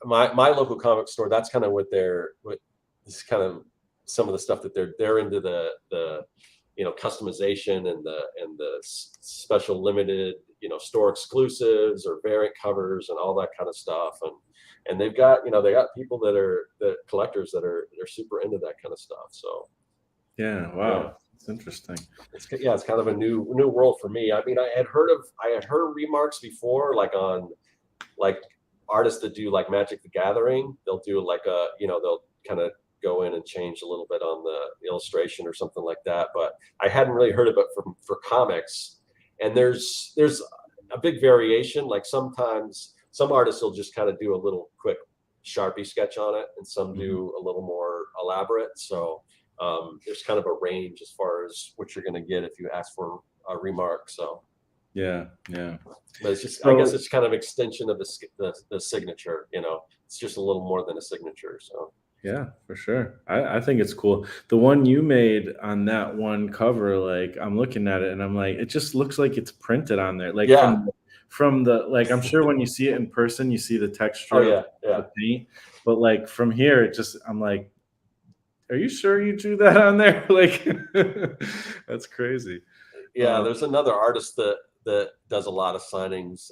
my local comic store. That's kind of what this kind of some of the stuff that they're into the customization and the special limited store exclusives or variant covers and all that kind of stuff. And they've got they got people that are the collectors that are they're super into that kind of stuff. So Yeah, yeah, wow. It's interesting. it's kind of a new world for me. I mean, I had heard of remarks before, like on like artists that do like Magic the Gathering. They'll do like they'll kind of go in and change a little bit on the illustration or something like that. But I hadn't really heard of it for comics. And there's a big variation. Like sometimes some artists will just kind of do a little quick Sharpie sketch on it, and some Mhm. do a little more elaborate. So there's kind of a range as far as what you're going to get if you ask for a remark. So Yeah, yeah. but it's just I guess So it's kind of extension of the signature. It's just a little more than a signature. So yeah, for sure. I think it's cool. The one you made on that one cover, like, I'm looking at it and I'm like, it just looks like it's printed on there. Like, yeah. from the, like, I'm sure when you see it in person, you see the texture Oh of yeah, yeah. the paint, but like from here, it just, I'm like, are you sure you drew that on there? Like, that's crazy. Yeah, Um, there's another artist that does a lot of signings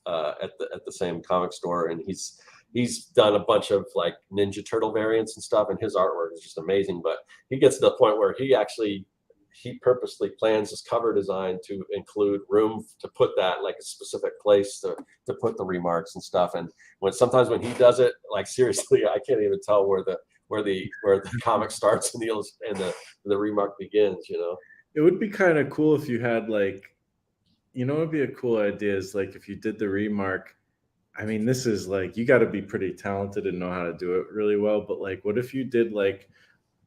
at the same comic store, and he's done a bunch of like Ninja Turtle variants and stuff, and his artwork is just amazing. But he gets to the point where he purposely plans his cover design to include room to put that like a specific place to put the remarks and stuff. And sometimes when he does it, like seriously, I can't even tell where the comic starts and the remark begins. it would be kind of cool if you had, like, what would be a cool idea is, like, if you did the remark. I mean, this is like, you got to be pretty talented and know how to do it really well. But like, what if you did like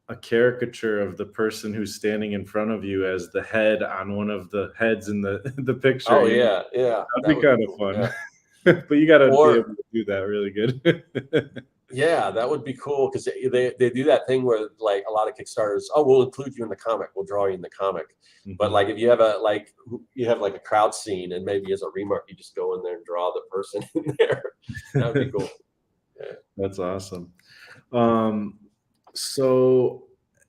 a caricature of the person who's standing in front of you as the head on one of the heads in the the picture? Oh yeah, yeah, That'd that be would be kind of cool. fun. Yeah. But you got to be Or able to do that really good. yeah, that would be cool because they do that thing where like a lot of Kickstarters, oh, we'll include you in the comic, we'll draw you in the comic. But Mhm. like if you have like a crowd scene and maybe as a remark you just go in there and draw the person in there. That would be cool. Yeah. That's awesome. Um, so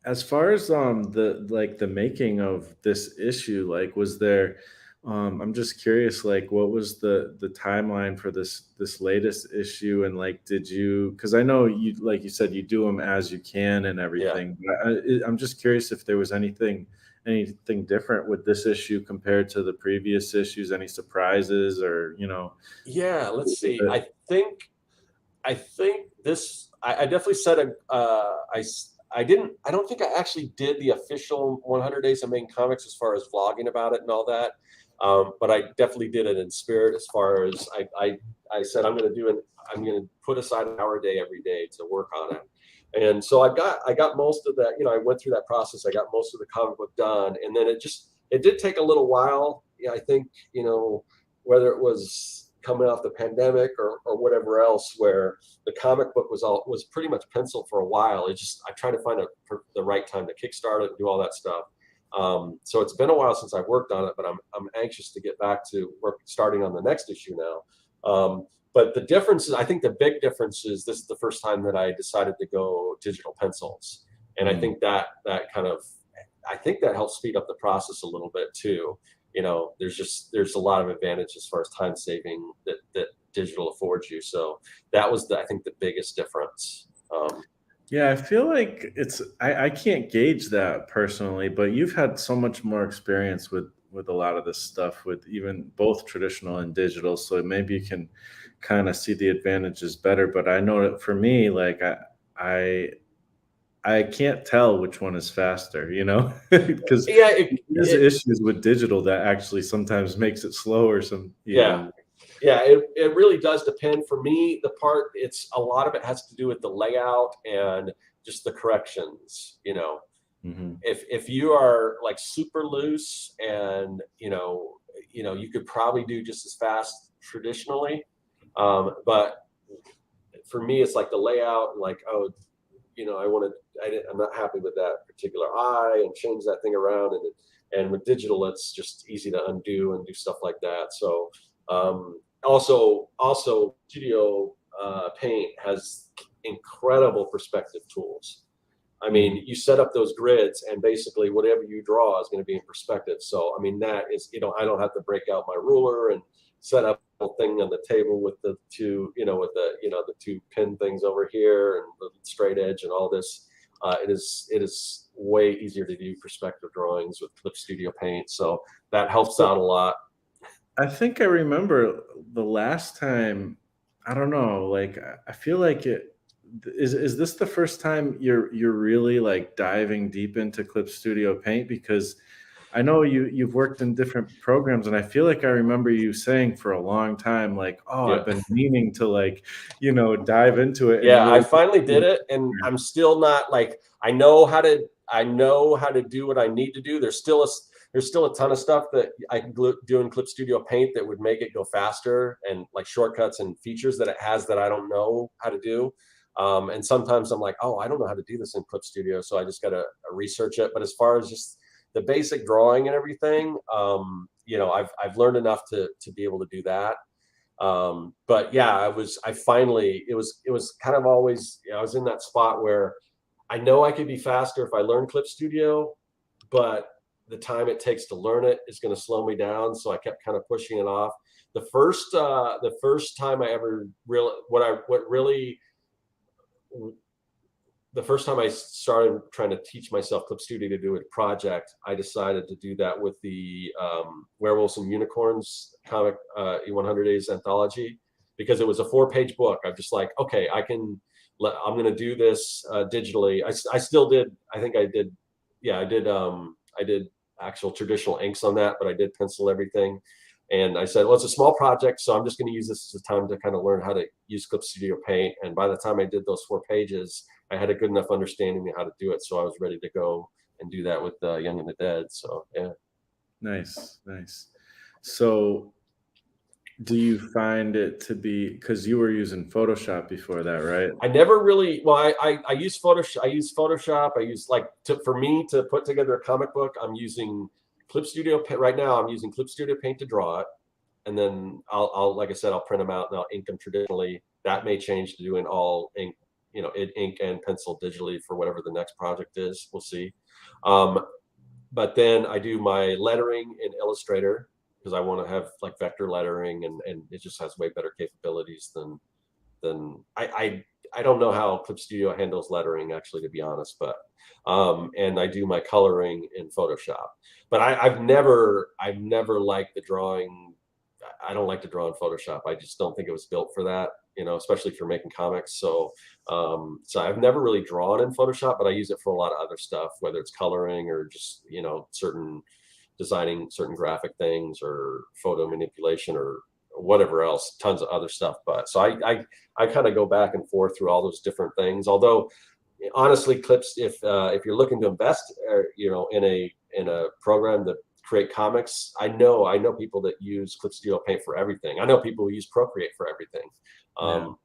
as far as the, like, the making of this issue, like, was there I'm just curious, like, what was the timeline for this latest issue, and like, did you? Because I know you, like you said, you do them as you can and Yeah. everything. But I'm just curious if there was anything different with this issue compared to the previous issues. Any surprises, or Yeah, let's was see. it? I think this. I definitely said I didn't. I don't think I actually did the official 100 Days of Making Comics as far as vlogging about it and all that. But I definitely did it in spirit. As far as I said, I'm going to do it. I'm going to put aside an hour a day every day to work on it. And so I got most of that. I went through that process. I got most of the comic book done, and then it did take a little while. Yeah, I think whether it was coming off the pandemic or whatever else, where the comic book was pretty much penciled for a while. I tried to find the right time to kickstart it and do all that stuff. So it's been a while since I've worked on it, but I'm anxious to get back to starting on the next issue now. But the difference is, I think the big difference is this is the first time that I decided to go digital pencils, and I Mm. think that I think that helps speed up the process a little bit too. There's a lot of advantage as far as time saving that digital affords you. So that was I think the biggest difference. Yeah, I feel like I can't gauge that personally, but you've had so much more experience with a lot of this stuff, with even both traditional and digital, so maybe you can kind of see the advantages better. But I know that for me, like I I can't tell which one is faster, because Yeah, there's issues with digital that actually sometimes makes it slower. Some yeah, even. yeah. It really does depend. For me, it's a lot of it has to do with the layout and just the corrections. Mhm. If you are like super loose and you could probably do just as fast traditionally, but for me it's like the layout and like, oh, I'm not happy with that particular eye and change that thing around, and with digital it's just easy to undo and do stuff like that. So also studio paint has incredible perspective tools. I mean, Mm. you set up those grids, and basically whatever you draw is going to be in perspective. So, I mean, that is, I don't have to break out my ruler and set up a thing on the table with the two, the two pin things over here and the straight edge and all this. It is way easier to do perspective drawings with Clip Studio Paint. So that helps So out a lot. I think I remember the last time. I don't know. Like I feel like it is. This the first time you're really like diving deep into Clip Studio Paint? Because I know you've worked in different programs, and I feel like I remember you saying for a long time, like, "Oh, Yeah. I've been meaning to like dive into it and Yeah, I really." finally did it, and I'm still not like, I know how to do what I need to do. There's still a ton of stuff that I can do in Clip Studio Paint that would make it go faster, and like shortcuts and features that it has that I don't know how to do. And sometimes I'm like, oh, I don't know how to do this in Clip Studio, so I just got to research it. But as far as just the basic drawing and everything, I've learned enough to be able to do that. But yeah, it was kind of always, I was in that spot where I know I could be faster if I learn Clip Studio, but the time it takes to learn it is going to slow me down. So I kept kind of pushing it off. The first time I ever really, what really the first time I started trying to teach myself Clip Studio to do a project, I decided to do that with the Werewolves and Unicorns comic 100 Days anthology, because it was a 4-page book. I'm just like, okay, I'm going to do this digitally. I still did. I think I did. Yeah, I did. I did actual traditional inks on that, but I did pencil everything. And I said, well, it's a small project, so I'm just going to use this as a time to kind of learn how to use Clip Studio Paint. And by the time I did those 4 pages, I had a good enough understanding of how to do it, so I was ready to go and do that with Young and the Dead. So yeah. Nice, nice. So, do you find it to be, because you were using Photoshop before that, right? I never really. Well, I use Photoshop. I use Photoshop. I use for me to put together a comic book. I'm using Clip Studio Paint right now. I'm using Clip Studio Paint to draw it, and then I'll like I said, I'll print them out and I'll ink them traditionally. That may change to doing all ink, ink and pencil digitally for whatever the next project is. We'll see. But then I do my lettering in Illustrator, because I want to have like vector lettering, and it just has way better capabilities than I don't know how Clip Studio handles lettering actually, to be honest, but and I do my coloring in Photoshop. But I've never liked the drawing. I don't like to draw in Photoshop. I just don't think it was built for that, especially if you're making comics. So so I've never really drawn in Photoshop, but I use it for a lot of other stuff, whether it's coloring or just certain designing certain graphic things or photo manipulation or whatever else, tons of other stuff. But so I kind of go back and forth through all those different things. Although honestly, Clips, if you're looking to invest, in a program to create comics, I know people that use Clip Studio Paint for everything. I know people who use Procreate for everything. I'm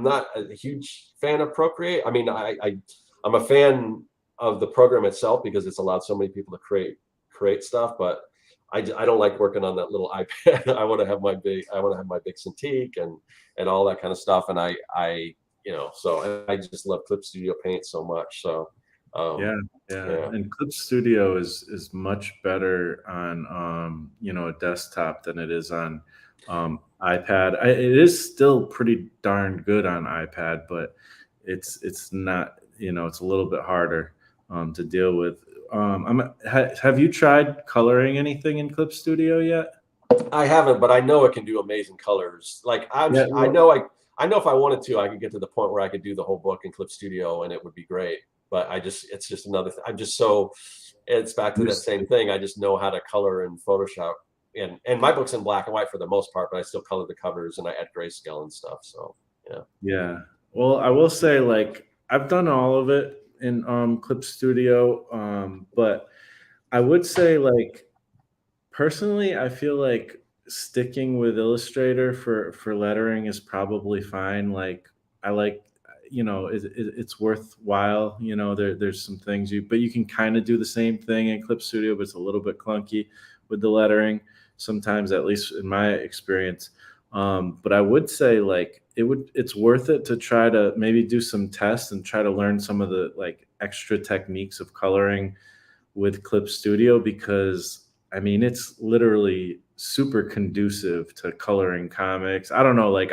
not a huge fan of Procreate. I mean, I'm a fan of the program itself because it's allowed so many people to create stuff, but I don't like working on that little iPad. I want to have my big Cintiq and all that kind of stuff. And so I just love Clip Studio Paint so much. So yeah. And Clip Studio is much better on a desktop than it is on iPad. It is still pretty darn good on iPad, but it's not, it's a little bit harder to deal with. Have you tried coloring anything in Clip Studio yet? I haven't, but I know it can do amazing colors. Like I know if I wanted to, I could get to the point where I could do the whole book in Clip Studio and it would be great. But it's just another thing. It's back to that same thing. I just know how to color in Photoshop, and my book's in black and white for the most part, but I still color the covers and I add grayscale and stuff. So yeah. Well, I will say, like, I've done all of it in Clip Studio, but I would say, like, personally, I feel like sticking with Illustrator for lettering is probably fine. Like, I like, it's worthwhile. There's some things but you can kind of do the same thing in Clip Studio, but it's a little bit clunky with the lettering sometimes, at least in my experience. But I would say, like, it's worth it to try to maybe do some tests and try to learn some of the like extra techniques of coloring with Clip Studio, because I mean, it's literally super conducive to coloring comics. I don't know, like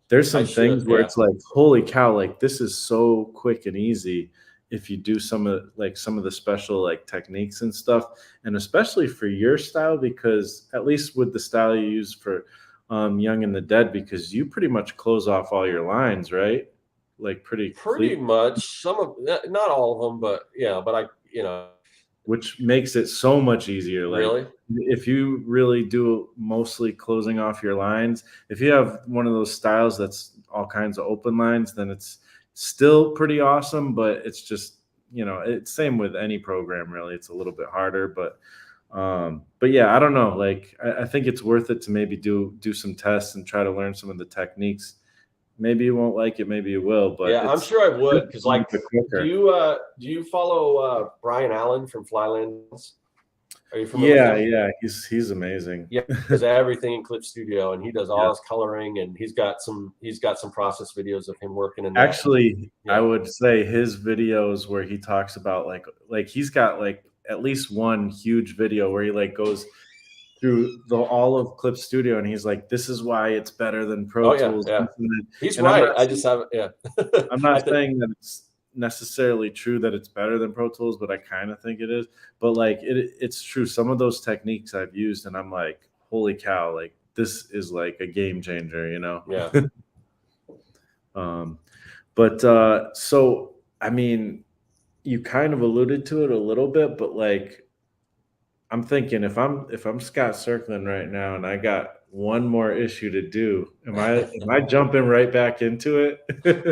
there's some things where it's like, holy cow, like this is so quick and easy if you do some of the special like techniques and stuff, and especially for your style, because at least with the style you use for Young and the Dead, because you pretty much close off all your lines, right? Like pretty much. Some of, not all of them, but which makes it so much easier. Like, really, if you really do mostly closing off your lines, if you have one of those styles that's all kinds of open lines, then it's still pretty awesome. But it's just, it's same with any program, really. It's a little bit harder, but yeah, I don't know. Like, I think it's worth it to maybe do some tests and try to learn some of the techniques. Maybe you won't like it, maybe you will, but I'm sure I would, because like, do you follow Brian Allen from Flylands? Are you familiar with him? Yeah, he's amazing. Yeah, he does everything in Clip Studio, and he does all his coloring, and he's got some process videos of him working in that. Actually, I would say his videos where he talks about like he's got like at least one huge video where he like goes through all of Clip Studio, and he's like, this is why it's better than Pro Tools. Yeah. He's right. I just haven't. Yeah. I'm not saying that it's necessarily true that it's better than Pro Tools, but I kind of think it is. But like it's true. Some of those techniques I've used, and I'm like, holy cow, like this is like a game changer, Yeah. But so I mean, you kind of alluded to it a little bit, but like, I'm thinking, if I'm Scott Serkland right now and I got one more issue to do, am I jumping right back into it?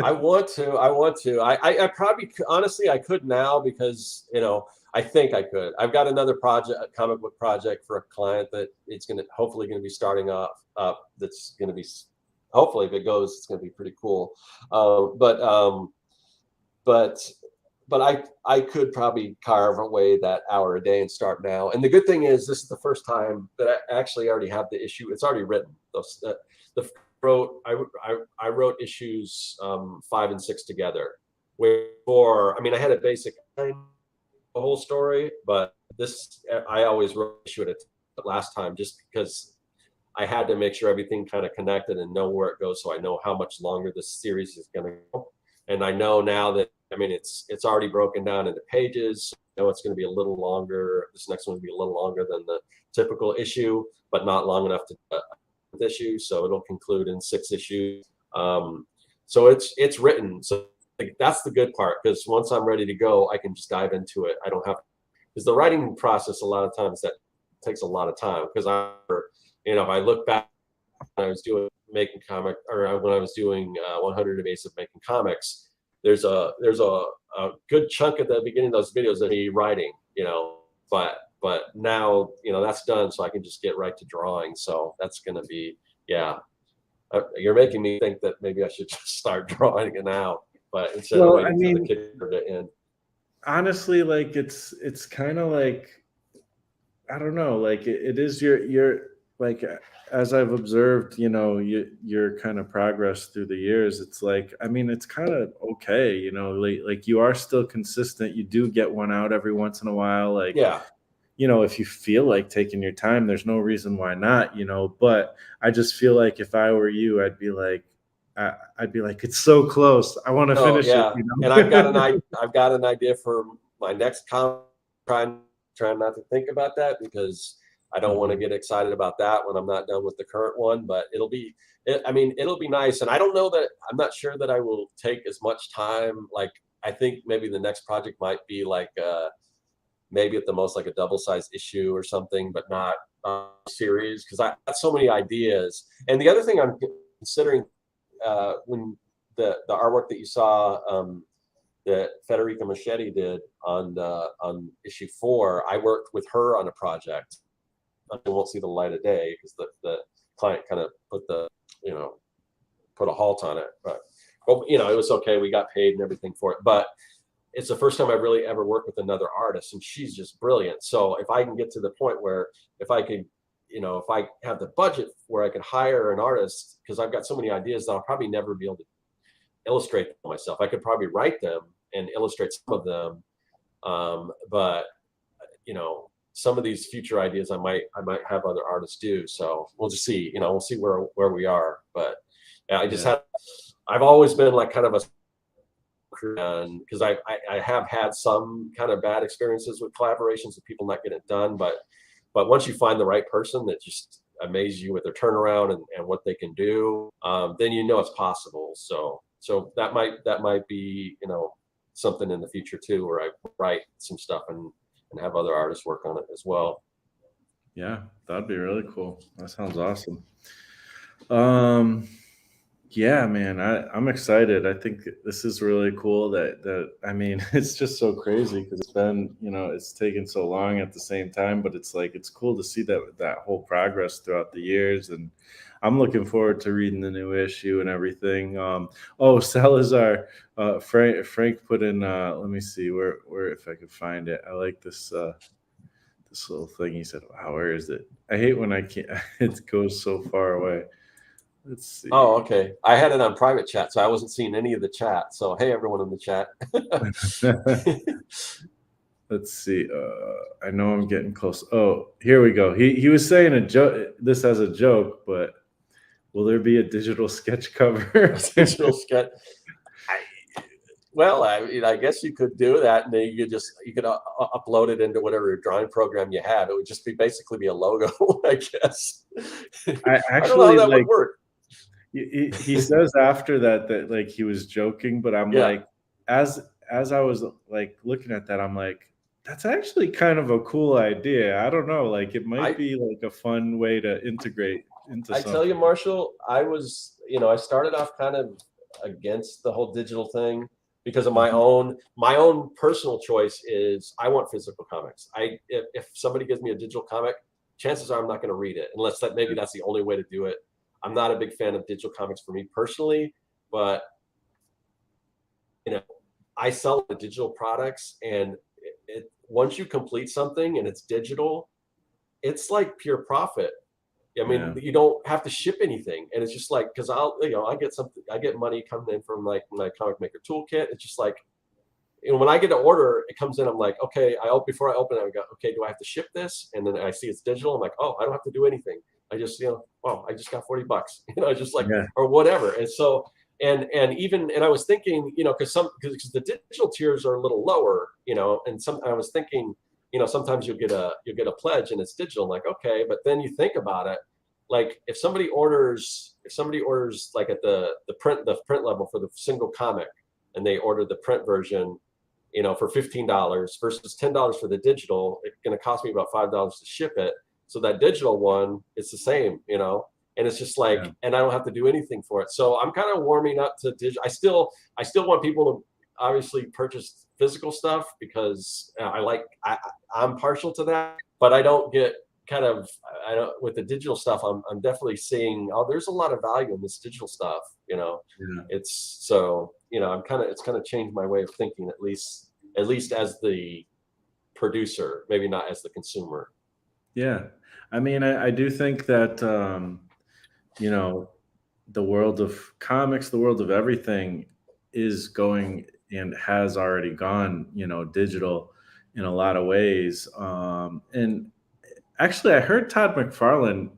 I want to. I probably, honestly, I could now, because I think I could. I've got another project, a comic book project for a client that it's hopefully going to be starting up. That's going to be, hopefully, if it goes, it's going to be pretty cool. But I could probably carve away that hour a day and start now. And the good thing is, this is the first time that I actually already have the issue. It's already written. I wrote issues 5 and 6 together. I mean, I had a basic the whole story, but I always wrote issue at a last time just because I had to make sure everything kind of connected and know where it goes, so I know how much longer this series is going to go. And I know now that, I mean, it's already broken down into pages. I know it's going to be a little longer. This next one will be a little longer than the typical issue, but not long enough to issue. So it'll conclude in 6 issues. So it's written. So like, that's the good part, because once I'm ready to go, I can just dive into it. I don't have, because the writing process a lot of times that takes a lot of time, because if I look back when I was doing making comic, or when I was doing 100 Days of Making Comics, there's a good chunk at the beginning of those videos of me writing, but now that's done, so I can just get right to drawing. So that's gonna be, yeah. You're making me think that maybe I should just start drawing it now, but instead of waiting for the kid to end. Honestly, like it's kind of like, I don't know, like it is your like, as I've observed, your kind of progress through the years. It's like, I mean, it's kind of okay, like you are still consistent. You do get one out every once in a while, like, Yeah. If you feel like taking your time, there's no reason why not, but I just feel like if I were you, I'd be like, it's so close. I want to finish it, And I've got an idea for my next comic. Trying not to think about that, because I don't want to get excited about that when I'm not done with the current one. But it'll be nice. And I don't know that, I'm not sure that I will take as much time. Like, I think maybe the next project might be like maybe at the most like a double-sized issue or something, but not a series, because I got so many ideas. And the other thing I'm considering, when the artwork that you saw, that Federica Machete did on issue 4, I worked with her on a project. It won't see the light of day because the client kind of put a halt on it. But it was okay. We got paid and everything for it. But it's the first time I've really ever worked with another artist, and she's just brilliant. So if I can get to the point where if I could, if I have the budget where I could hire an artist, because I've got so many ideas that I'll probably never be able to illustrate them myself. I could probably write them and illustrate some of them, but some of these future ideas I might have other artists do. So we'll just see. We'll see where we are. But I've always been like kind of a, because I have had some kind of bad experiences with collaborations with people not getting it done, but once you find the right person that just amazes you with their turnaround and what they can do, then it's possible. So that might be something in the future too, where I write some stuff and have other artists work on it as well. Yeah, that'd be really cool. That sounds awesome. Yeah, man, I'm excited. I think this is really cool that I mean, it's just so crazy because it's been, it's taken so long at the same time, but it's like, it's cool to see that whole progress throughout the years. And I'm looking forward to reading the new issue and everything. Salazar, Frank put in, let me see where if I could find it. I like this this little thing. He said, wow, where is it? I hate when I can't, it goes so far away. Let's see. Oh, okay. I had it on private chat, so I wasn't seeing any of the chat. So, hey, everyone in the chat. Let's see. I know I'm getting close. Oh, here we go. He was saying a joke. This as a joke, but will there be a digital sketch cover? Digital sketch. Well, I guess you could do that, and then you could upload it into whatever drawing program you have. It would just basically be a logo, I guess. I don't know how that would work. He says after that like he was joking, but I'm like, as I was like looking at that, I'm like, that's actually kind of a cool idea. I don't know, like it might be like a fun way to integrate into something. I tell you, Marshall, I was, I started off kind of against the whole digital thing because of my own personal choice is I want physical comics. If somebody gives me a digital comic, chances are I'm not going to read it unless maybe that's the only way to do it. I'm not a big fan of digital comics for me personally, but I sell the digital products, and once you complete something and it's digital, it's like pure profit. I mean, you don't have to ship anything, and it's just like, because I get money coming in from like my comic maker toolkit. It's just like when I get an order, it comes in. I'm like, okay, before I open it, I go, okay, do I have to ship this? And then I see it's digital. I'm like, oh, I don't have to do anything. I just, I just got $40, just like, Yeah. or whatever. And so, and I was thinking, because the digital tiers are a little lower, and I was thinking, sometimes you'll get a pledge and it's digital. I'm like, okay, but then you think about it, like if somebody orders like at the print level for the single comic, and they order the print version, for $15 versus $10 for the digital, it's going to cost me about $5 to ship it. So that digital one, it's the same, and it's just like, and I don't have to do anything for it. So I'm kind of warming up to digital. I still want people to obviously purchase physical stuff because I'm partial to that, but I don't get with the digital stuff. I'm definitely seeing, there's a lot of value in this digital stuff. It's so, it's kind of changed my way of thinking, at least as the producer, maybe not as the consumer. Yeah. I mean, I do think that, the world of comics, the world of everything is going and has already gone, digital in a lot of ways. And actually, I heard Todd McFarlane,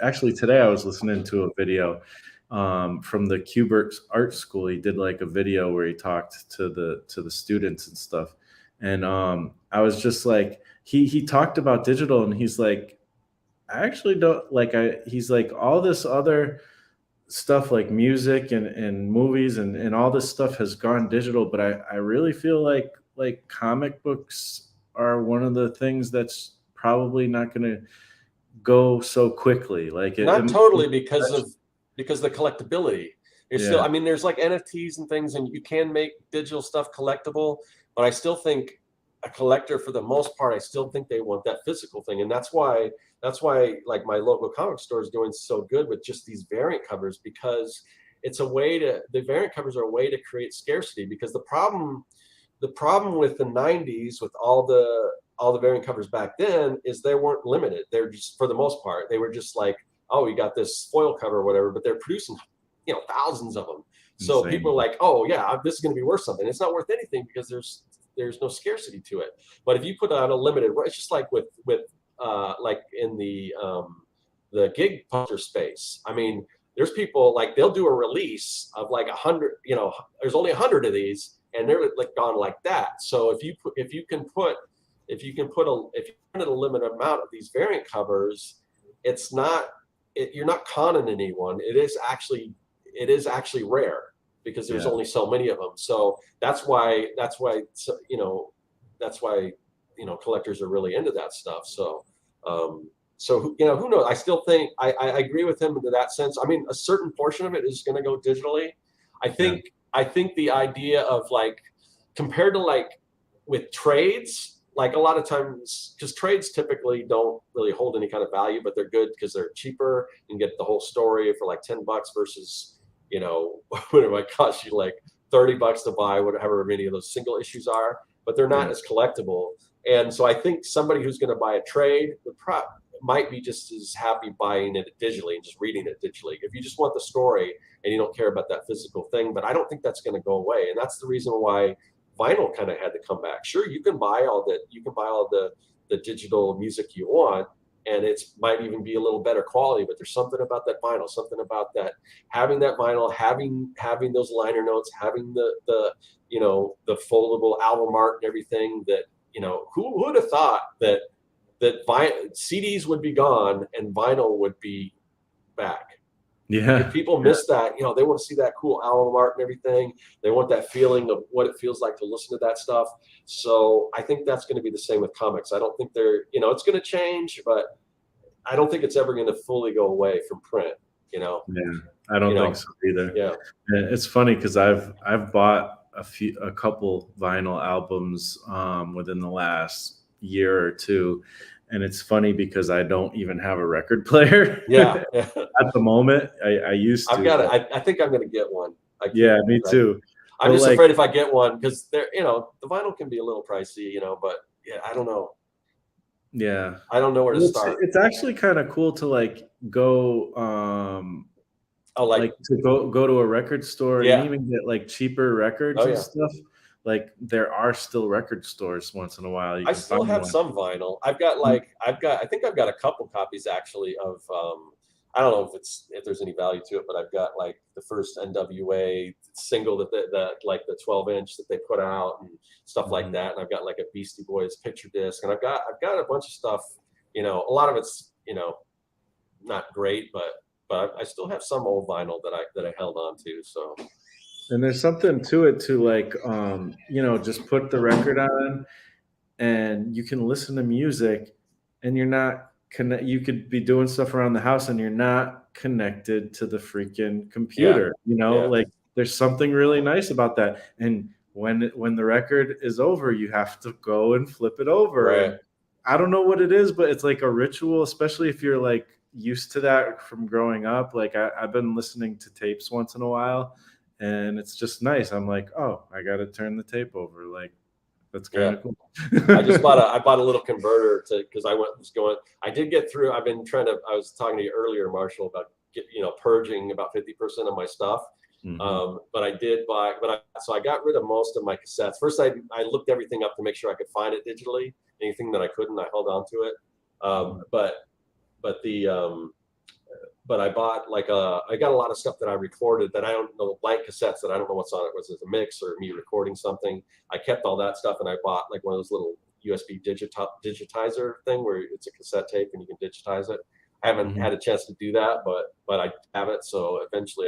actually today I was listening to a video from the Kubert Art School. He did like a video where he talked to the students and stuff. And I was just like, he talked about digital, and he's like, I actually don't like, he's like, all this other stuff like music and movies and all this stuff has gone digital, but I really feel like comic books are one of the things that's probably not going to go so quickly. Like not totally, because the collectability. There's still, I mean, there's like NFTs and things, and you can make digital stuff collectible, but I still think a collector, for the most part, I still think they want that physical thing. And that's why like my local comic store is doing so good with just these variant covers, because it's the variant covers are a way to create scarcity. Because the problem with the 90s, with all the variant covers back then, is they weren't limited. They're just, for the most part, they were just like, oh, you got this foil cover or whatever, but they're producing, thousands of them. So people are like, oh yeah, this is going to be worth something. It's not worth anything because there's no scarcity to it. But if you put out a limited, it's just like with like in the gig poster space. I mean, there's people like, they'll do a release of like 100, there's only 100 of these, and they're like gone like that. So if you put a limited amount of these variant covers, you're not conning anyone. It is actually rare, because there's only so many of them. So that's why collectors are really into that stuff. So who knows? I still think I agree with him in that sense. I mean, a certain portion of it is going to go digitally. I think the idea of like, compared to like with trades, like a lot of times, because trades typically don't really hold any kind of value, but they're good because they're cheaper and get the whole story for like $10 versus, what it might cost you like $30 to buy whatever many of those single issues are, but they're not as collectible. And so I think somebody who's going to buy a trade might be just as happy buying it digitally and just reading it digitally, if you just want the story and you don't care about that physical thing. But I don't think that's going to go away, and that's the reason why vinyl kind of had to come back. Sure, you can buy all the digital music you want, and it might even be a little better quality, but there's something about that vinyl, something about that, having that vinyl, having those liner notes, having the foldable album art and everything, that, who would have thought that CDs would be gone and vinyl would be back. Yeah. If people miss that, they want to see that cool album art and everything. They want that feeling of what it feels like to listen to that stuff. So I think that's going to be the same with comics. I don't think it's going to change, but I don't think it's ever going to fully go away from print. Yeah, I don't think so either. Yeah, it's funny because I've bought a couple vinyl albums within the last year or two. And it's funny because I don't even have a record player. Yeah. At the moment. I used to. I've got it. I think I'm going to get one. Me too. I'm just afraid if I get one, because the vinyl can be a little pricey, but I don't know. Yeah. I don't know where to start. It's actually kind of cool to like go to go to a record store and even get like cheaper records and stuff. like there are still record stores once in a while you I can still find have one. some vinyl. I've got I think I've got a couple copies actually of I don't know if there's any value to it, but I've got like the first NWA single that like the 12-inch that they put out and stuff like that. And I've got like a Beastie Boys picture disc, and I've got a bunch of stuff. You know, a lot of it's not great, but I still have some old vinyl that I held on to. So And there's something to it to like just put the record on and you can listen to music and you're not connect you could be doing stuff around the house and you're not connected to the freaking yeah, computer, yeah, like there's something really nice about that. And when the record is over, you have to go and flip it over. right. And I don't know what it is, but it's like a ritual, especially if you're like used to that from growing up. Like I've been listening to tapes once in a while and it's just nice. I'm like, oh, I gotta turn the tape over. Like that's kind Yeah. of cool. I bought a little converter because I did get through. I was talking to you earlier, Marshall, about purging about 50% of my stuff. But I did buy, so I got rid of most of my cassettes. First, I looked everything up to make sure I could find it digitally. Anything that I couldn't, I held on to it. But I bought I got a lot of stuff that I recorded that I don't know, blank cassettes that I don't know what's on it. Was it a mix or me recording something? I kept all that stuff, and I bought like one of those little USB digitizer thing where it's a cassette tape and you can digitize it. I haven't had a chance to do that, but I have it. So eventually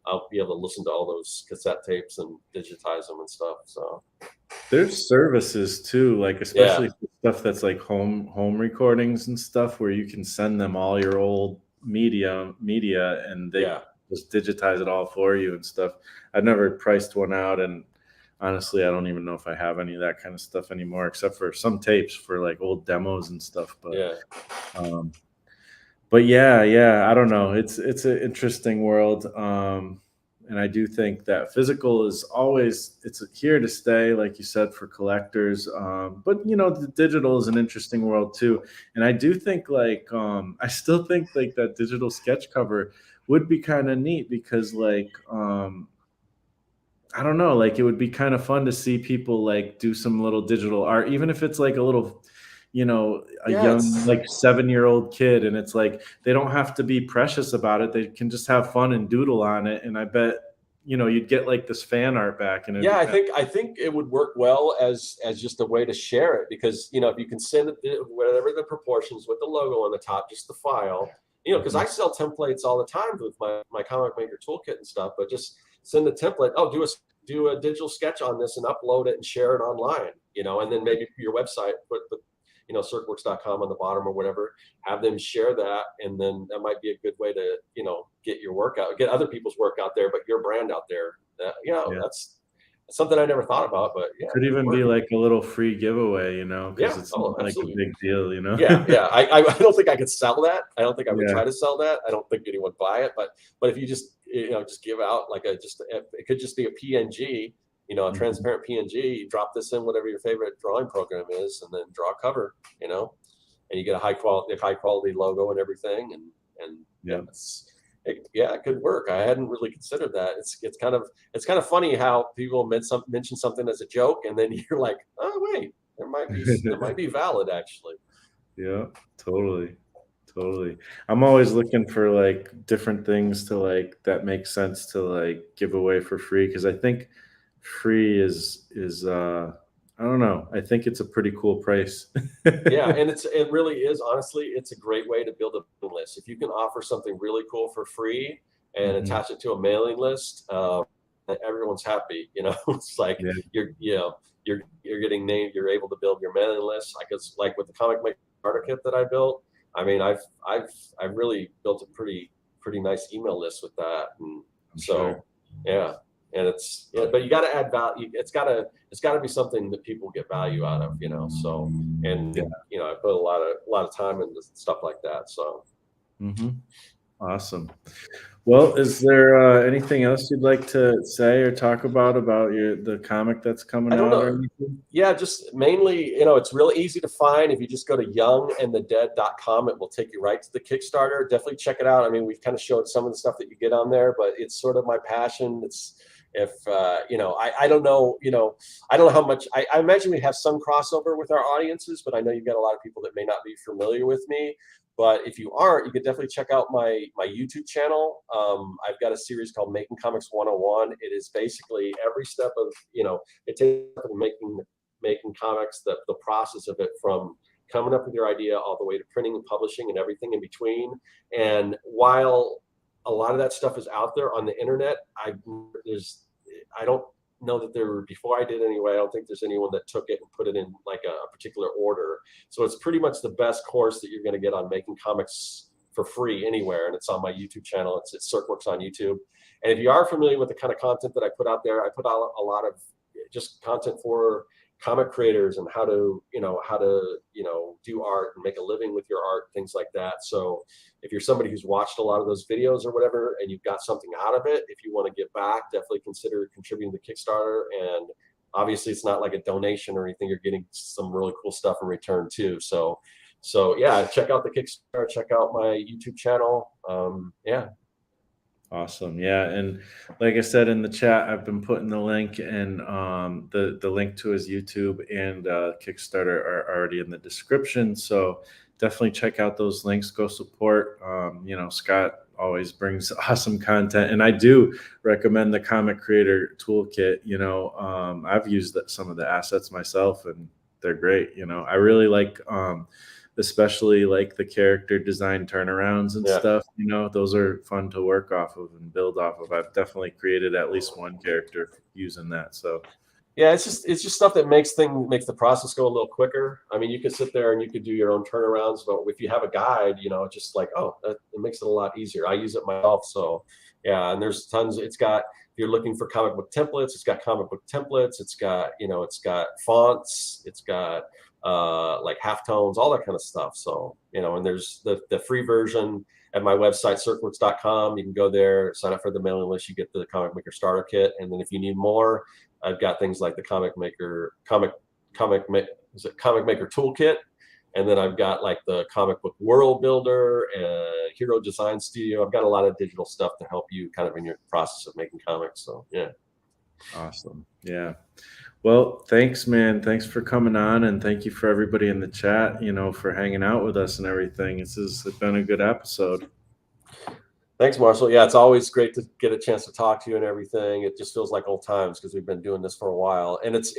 I'll be able to listen to all those cassette tapes and digitize them and stuff. So there's services too, like yeah, especially for stuff that's like home recordings and stuff where you can send them all your old media and they yeah, just digitize it all for you and stuff. I've never priced one out, and honestly I don't even know if I have any of that kind of stuff anymore, except for some tapes for like old demos and stuff. yeah. But yeah, I don't know. It's an interesting world. And I do think that physical is always it's here to stay, like you said, for collectors. But the digital is an interesting world too. And I do think I still think like that digital sketch cover would be kind of neat because I don't know, like it would be kind of fun to see people like do some little digital art, even if it's like a little a Yeah, young it's like 7-year-old kid, and it's like they don't have to be precious about it. They can just have fun and doodle on it. And I bet you'd get like this fan art back, and it'd yeah. be kind I think it would work well as just a way to share it because if you can send it whatever the proportions with the logo on the top, just the file. Because I sell templates all the time with my comic maker toolkit and stuff, but just send the template. Oh, do a digital sketch on this and upload it and share it online. And then maybe your website put Serkwerks.com on the bottom or whatever, have them share that. And then that might be a good way to, get your work out, get other people's work out there, but your brand out there. yeah. That's something I never thought about, but yeah. Could even be like a little free giveaway, because Yeah. it's Oh, not like a absolutely. big deal, Yeah. Yeah. I don't think I could sell that. I don't think I would Yeah. try to sell that. I don't think anyone would buy it, but if you just, just give out it could just be a PNG, a transparent PNG, drop this in whatever your favorite drawing program is, and then draw a cover, and you get a high quality logo and everything. And Yeah. it could work. I hadn't really considered that. It's kind of funny how people mention something as a joke, and then you're like, oh wait, there might be valid actually. Yeah, totally. Totally. I'm always looking for like different things to like that make sense to like give away for free, because I think free is I don't know. I think it's a pretty cool price. Yeah, and it really is, honestly, it's a great way to build a mailing list. If you can offer something really cool for free and Mhm. attach it to a mailing list, everyone's happy. It's like Yeah. you're getting named. You're able to build your mailing list. Like with the comic maker starter kit that I built. I mean, I've really built a pretty nice email list with that, and I'm so sure. yeah. And but you got to add value. It's got to be something that people get value out of. So and Yeah. I put a lot of time into stuff like that. So Mhm. Awesome. Well, is there anything else you'd like to say or talk about the comic that's coming I don't out or know. anything? Yeah, just mainly, it's really easy to find. If you just go to youngandthedead.com, it will take you right to the Kickstarter. Definitely check it out. I mean, we've kind of showed some of the stuff that you get on there, but it's sort of my passion. It's you know, I don't know, you know, I don't know how much, I imagine we have some crossover with our audiences, but I know you've got a lot of people that may not be familiar with me. But if you aren't, you could definitely check out my YouTube channel. I've got a series called Making Comics 101. It is basically every step of, you know, it takes making comics, the process of it from coming up with your idea all the way to printing and publishing and everything in between. And while a lot of that stuff is out there on the internet, I don't know that there, before I did anyway, I don't think there's anyone that took it and put it in like a particular order. So it's pretty much the best course that you're going to get on making comics for free anywhere. And it's on my YouTube channel. It's Serkwerks on YouTube. And if you are familiar with the kind of content that I put out there, I put out a lot of just content for comic creators and how to do art and make a living with your art, things like that. So if you're somebody who's watched a lot of those videos or whatever and you've got something out of it, if you want to give back, definitely consider contributing to Kickstarter. And obviously it's not like a donation or anything, you're getting some really cool stuff in return too. So yeah, check out the Kickstarter, check out my YouTube channel. Yeah. Awesome. Yeah. And like I said in the chat, I've been putting the link, and the link to his YouTube and Kickstarter are already in the description. So definitely check out those links. Go support. You know, Scott always brings awesome content. And I do recommend the Comic Creator Toolkit. You know, I've used some of the assets myself, and they're great. You know, I really like especially like the character design turnarounds and stuff, you know, those are fun to work off of and build off of. I've definitely created at least one character using that. So yeah, it's just stuff that makes the process go a little quicker. I mean, you could sit there and you could do your own turnarounds, but if you have a guide, you know, it's just like, oh, it makes it a lot easier. I use it myself. So yeah, and there's tons. It's got, if you're looking for comic book templates, it's got comic book templates. It's got, you know, it's got fonts. It's got like halftones, all that kind of stuff. So, you know, and there's the free version at my website, serkwerks.com. You can go there, sign up for the mailing list. You get the Comic Maker Starter Kit. And then if you need more, I've got things like the Comic Maker Toolkit. And then I've got like the Comic Book World Builder and Hero Design Studio. I've got a lot of digital stuff to help you kind of in your process of making comics. So, yeah. Awesome. Yeah. Well, thanks, man. Thanks for coming on, and thank you for everybody in the chat, you know, for hanging out with us and everything. It's been a good episode. Thanks, Marshall. Yeah, it's always great to get a chance to talk to you and everything. It just feels like old times because we've been doing this for a while, and it's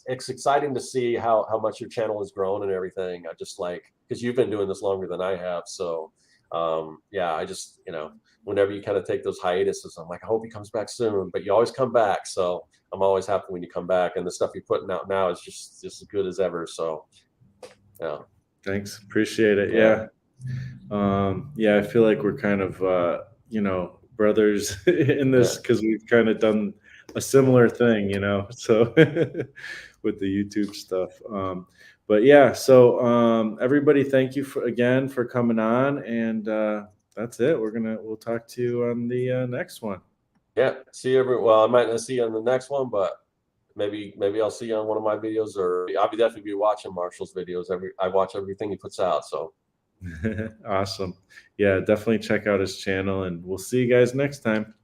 exciting to see how much your channel has grown and everything. I just like, because you've been doing this longer than I have, so yeah, I just, you know, whenever you kind of take those hiatuses, I'm like, I hope he comes back soon, but you always come back. So I'm always happy when you come back, and the stuff you're putting out now is just as good as ever. So yeah. Thanks. Appreciate it. Yeah. Yeah, I feel like we're kind of, you know, brothers in this because we've kind of done a similar thing, you know, so with the YouTube stuff. But yeah, so everybody, thank you again for coming on, and that's it. We'll talk to you on the next one. Yeah, see you well, I might not see you on the next one, but maybe I'll see you on one of my videos, or I'll definitely be watching Marshall's videos. I watch everything he puts out. So awesome. Yeah, definitely check out his channel, and we'll see you guys next time.